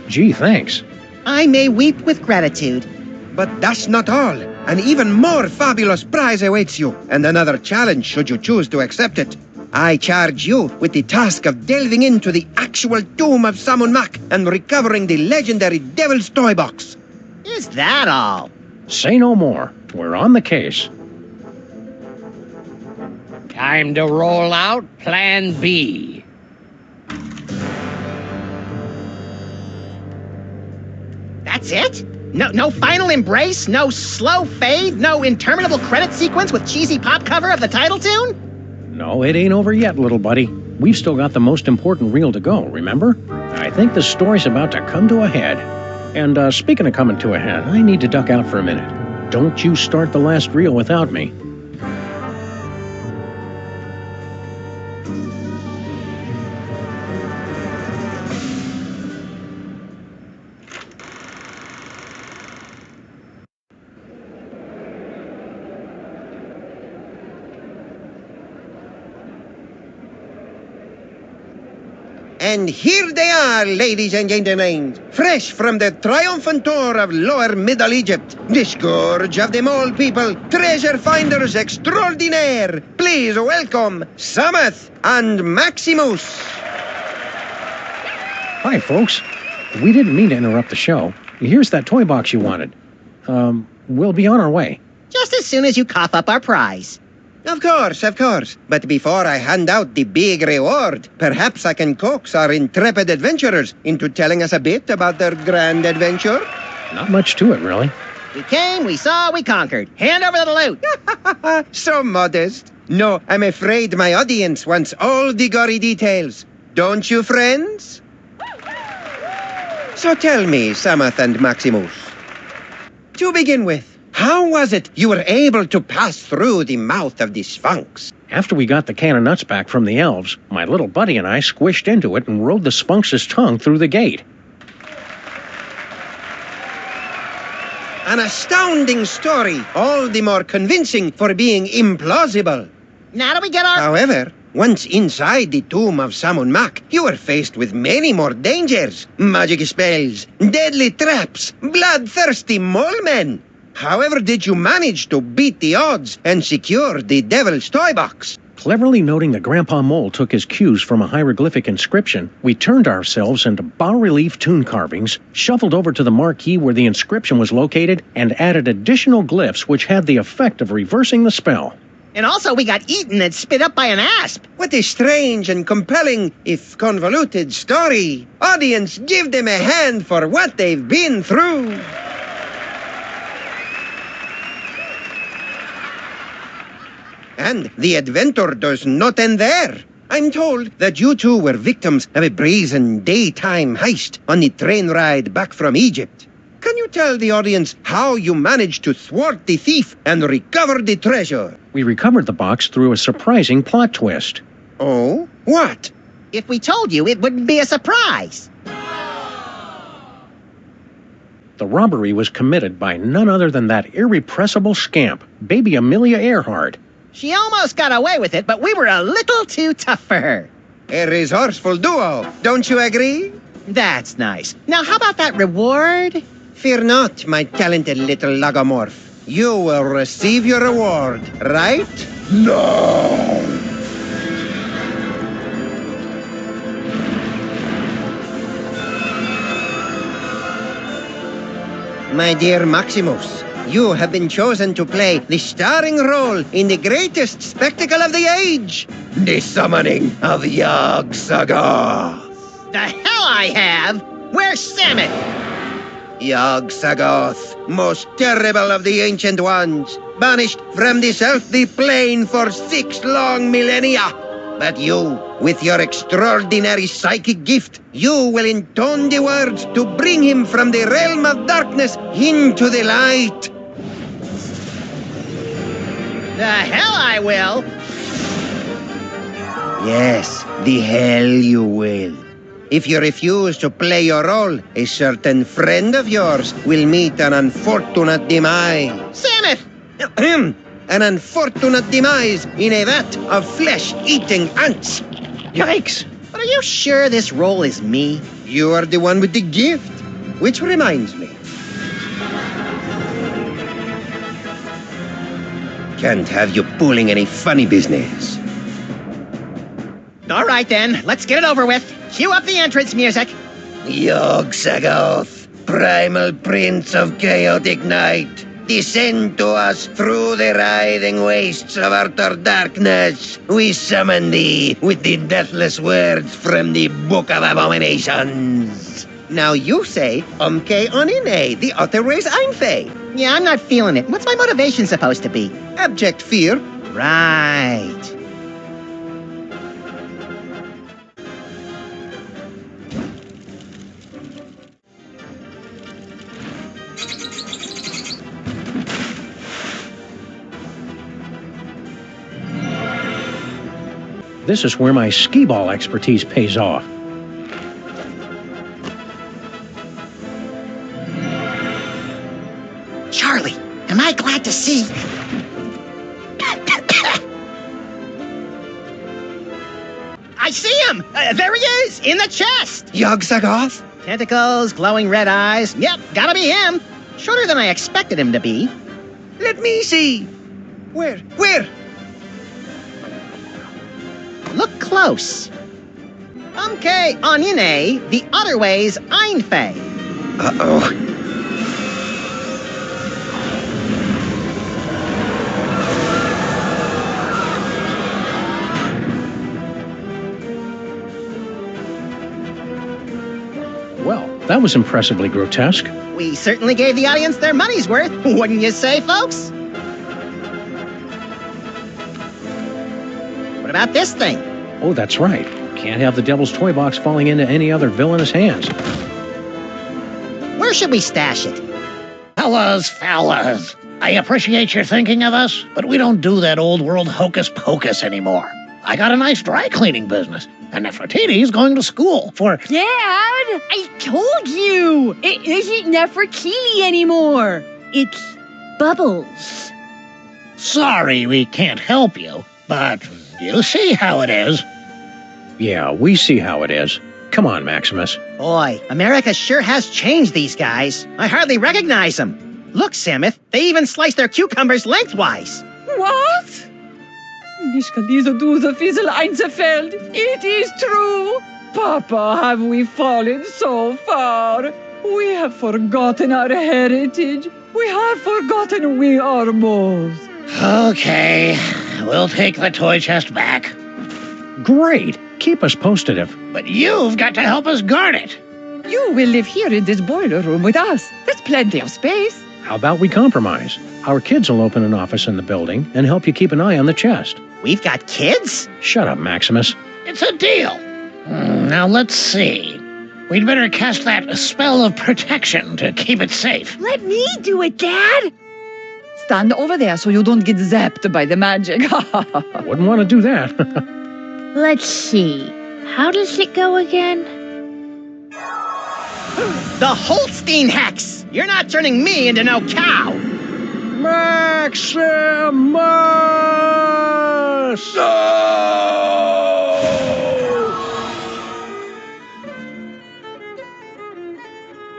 Gee, thanks. I may weep with gratitude. But that's not all. An even more fabulous prize awaits you, and another challenge should you choose to accept it. I charge you with the task of delving into the actual Tomb of Sammun-Mak and recovering the legendary Devil's Toy Box. Is that all? Say no more. We're on the case. Time to roll out Plan B. That's it? No final embrace? No slow fade? No interminable credit sequence with cheesy pop cover of the title tune? No, it ain't over yet, little buddy. We've still got the most important reel to go, remember? I think the story's about to come to a head. And speaking of coming to a head, I need to duck out for a minute. Don't you start the last reel without me. And here they are, ladies and gentlemen, fresh from the triumphant tour of Lower Middle Egypt, the scourge of the mole people, treasure finders extraordinaire. Please welcome Samuth and Maximus. Hi, folks. We didn't mean to interrupt the show. Here's that toy box you wanted. We'll be on our way. Just as soon as you cough up our prize. Of course, of course. But before I hand out the big reward, perhaps I can coax our intrepid adventurers into telling us a bit about their grand adventure. Not much to it, really. We came, we saw, we conquered. Hand over the loot. So modest. No, I'm afraid my audience wants all the gory details. Don't you, friends? So tell me, Samuth and Maximus. To begin with, how was it you were able to pass through the mouth of the Sphinx? After we got the can of nuts back from the elves, my little buddy and I squished into it and rode the Sphinx's tongue through the gate. An astounding story, all the more convincing for being implausible. Now do we get our... However, once inside the Tomb of Sammun-Mak, you were faced with many more dangers. Magic spells, deadly traps, bloodthirsty mole men. However did you manage to beat the odds and secure the Devil's Toy Box? Cleverly noting that Grandpa Mole took his cues from a hieroglyphic inscription, we turned ourselves into bas-relief tomb carvings, shuffled over to the marquee where the inscription was located, and added additional glyphs which had the effect of reversing the spell. And also we got eaten and spit up by an asp. What a strange and compelling, if convoluted, story. Audience, give them a hand for what they've been through. And the adventure does not end there. I'm told that you two were victims of a brazen daytime heist on the train ride back from Egypt. Can you tell the audience how you managed to thwart the thief and recover the treasure? We recovered the box through a surprising plot twist. Oh? What? If we told you, it wouldn't be a surprise. The robbery was committed by none other than that irrepressible scamp, baby Amelia Earhart. She almost got away with it, but we were a little too tough for her. A resourceful duo, don't you agree? That's nice. Now, how about that reward? Fear not, my talented little logomorph. You will receive your reward, right? No! My dear Maximus, you have been chosen to play the starring role in the greatest spectacle of the age, the summoning of Yog-Sagoth. The hell I have! Where's Samuth? Yog-Sagoth, most terrible of the ancient ones, banished from this earthly plane for 6 long millennia. But you, with your extraordinary psychic gift, you will intone the words to bring him from the realm of darkness into the light. The hell I will! Yes, the hell you will. If you refuse to play your role, a certain friend of yours will meet an unfortunate demise. Samuth! An unfortunate demise in a vat of flesh-eating ants. Yikes! But are you sure this role is me? You are the one with the gift. Which reminds me. Can't have you pulling any funny business. All right then, let's get it over with. Cue up the entrance music. Yog-Sagoth, primal prince of chaotic night, descend to us through the writhing wastes of utter darkness. We summon thee with the deathless words from the Book of Abominations. Now you say, Umke Onine, the other ways Einfei. Yeah, I'm not feeling it. What's my motivation supposed to be? Abject fear. Right. This is where my skee-ball expertise pays off. Charlie, am I glad to see... I see him! There he is, in the chest! Yog-Sagoth? Tentacles, glowing red eyes. Yep, gotta be him. Shorter than I expected him to be. Let me see. Where? Look close. Okay, Onyene, the other way's Einfei. Uh-oh. Well, that was impressively grotesque. We certainly gave the audience their money's worth, wouldn't you say, folks? What about this thing? Oh, that's right. Can't have the Devil's Toy Box falling into any other villainous hands. Where should we stash it? Fellas. I appreciate your thinking of us, but we don't do that old world hocus pocus anymore. I got a nice dry cleaning business, and Nefertiti's going to school for... Dad, I told you! It isn't Nefertiti anymore. It's Bubbles. Sorry we can't help you, but you see how it is. Yeah, we see how it is. Come on, Maximus. Boy, America sure has changed these guys. I hardly recognize them. Look, Samuth, they even slice their cucumbers lengthwise. What? Nicht kann diese Duse Fiesel einzerfällt. It is true. Papa, have we fallen so far? We have forgotten our heritage. We have forgotten we are moles. Okay, we'll take the toy chest back. Great. Keep us posted if... But you've got to help us guard it. You will live here in this boiler room with us. There's plenty of space. How about we compromise? Our kids will open an office in the building and help you keep an eye on the chest. We've got kids? Shut up, Maximus. It's a deal. Now let's see. We'd better cast that spell of protection to keep it safe. Let me do it, Dad. Stand over there so you don't get zapped by the magic. Wouldn't want to do that. Let's see. How does it go again? The Holstein hex! You're not turning me into no cow! Maximus!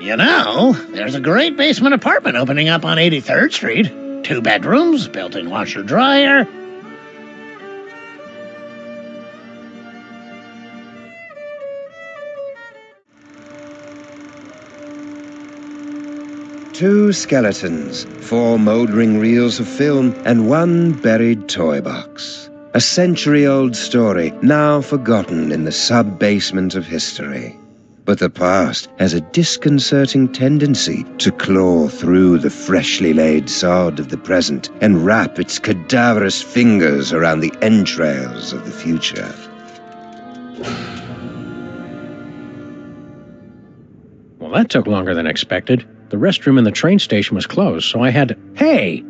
You know, there's a great basement apartment opening up on 83rd Street. 2 bedrooms, built-in washer-dryer. Two skeletons, 4 mouldering reels of film, and 1 buried toy box. A century-old story, now forgotten in the sub-basement of history. But the past has a disconcerting tendency to claw through the freshly laid sod of the present and wrap its cadaverous fingers around the entrails of the future. Well, that took longer than expected. The restroom in the train station was closed, so I had to... Hey!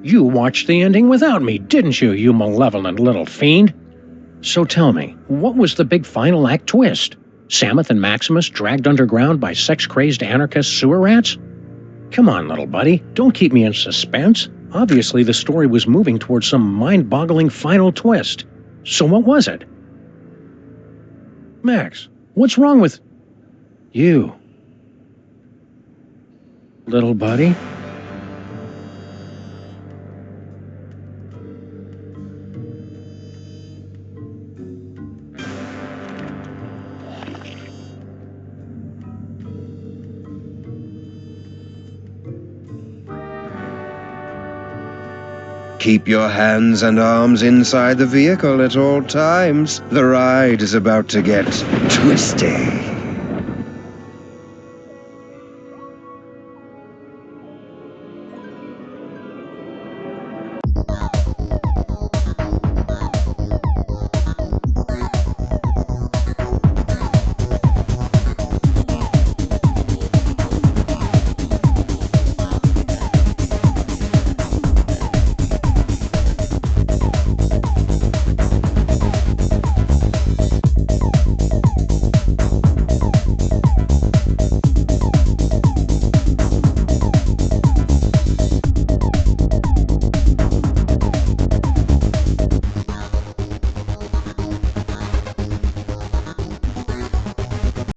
You watched the ending without me, didn't you, you malevolent little fiend? So tell me, what was the big final act twist? Samuth and Maximus dragged underground by sex-crazed anarchist sewer rats? Come on, little buddy, don't keep me in suspense. Obviously, the story was moving towards some mind-boggling final twist. So what was it? Max, what's wrong with... you? Little buddy? Keep your hands and arms inside the vehicle at all times. The ride is about to get twisty.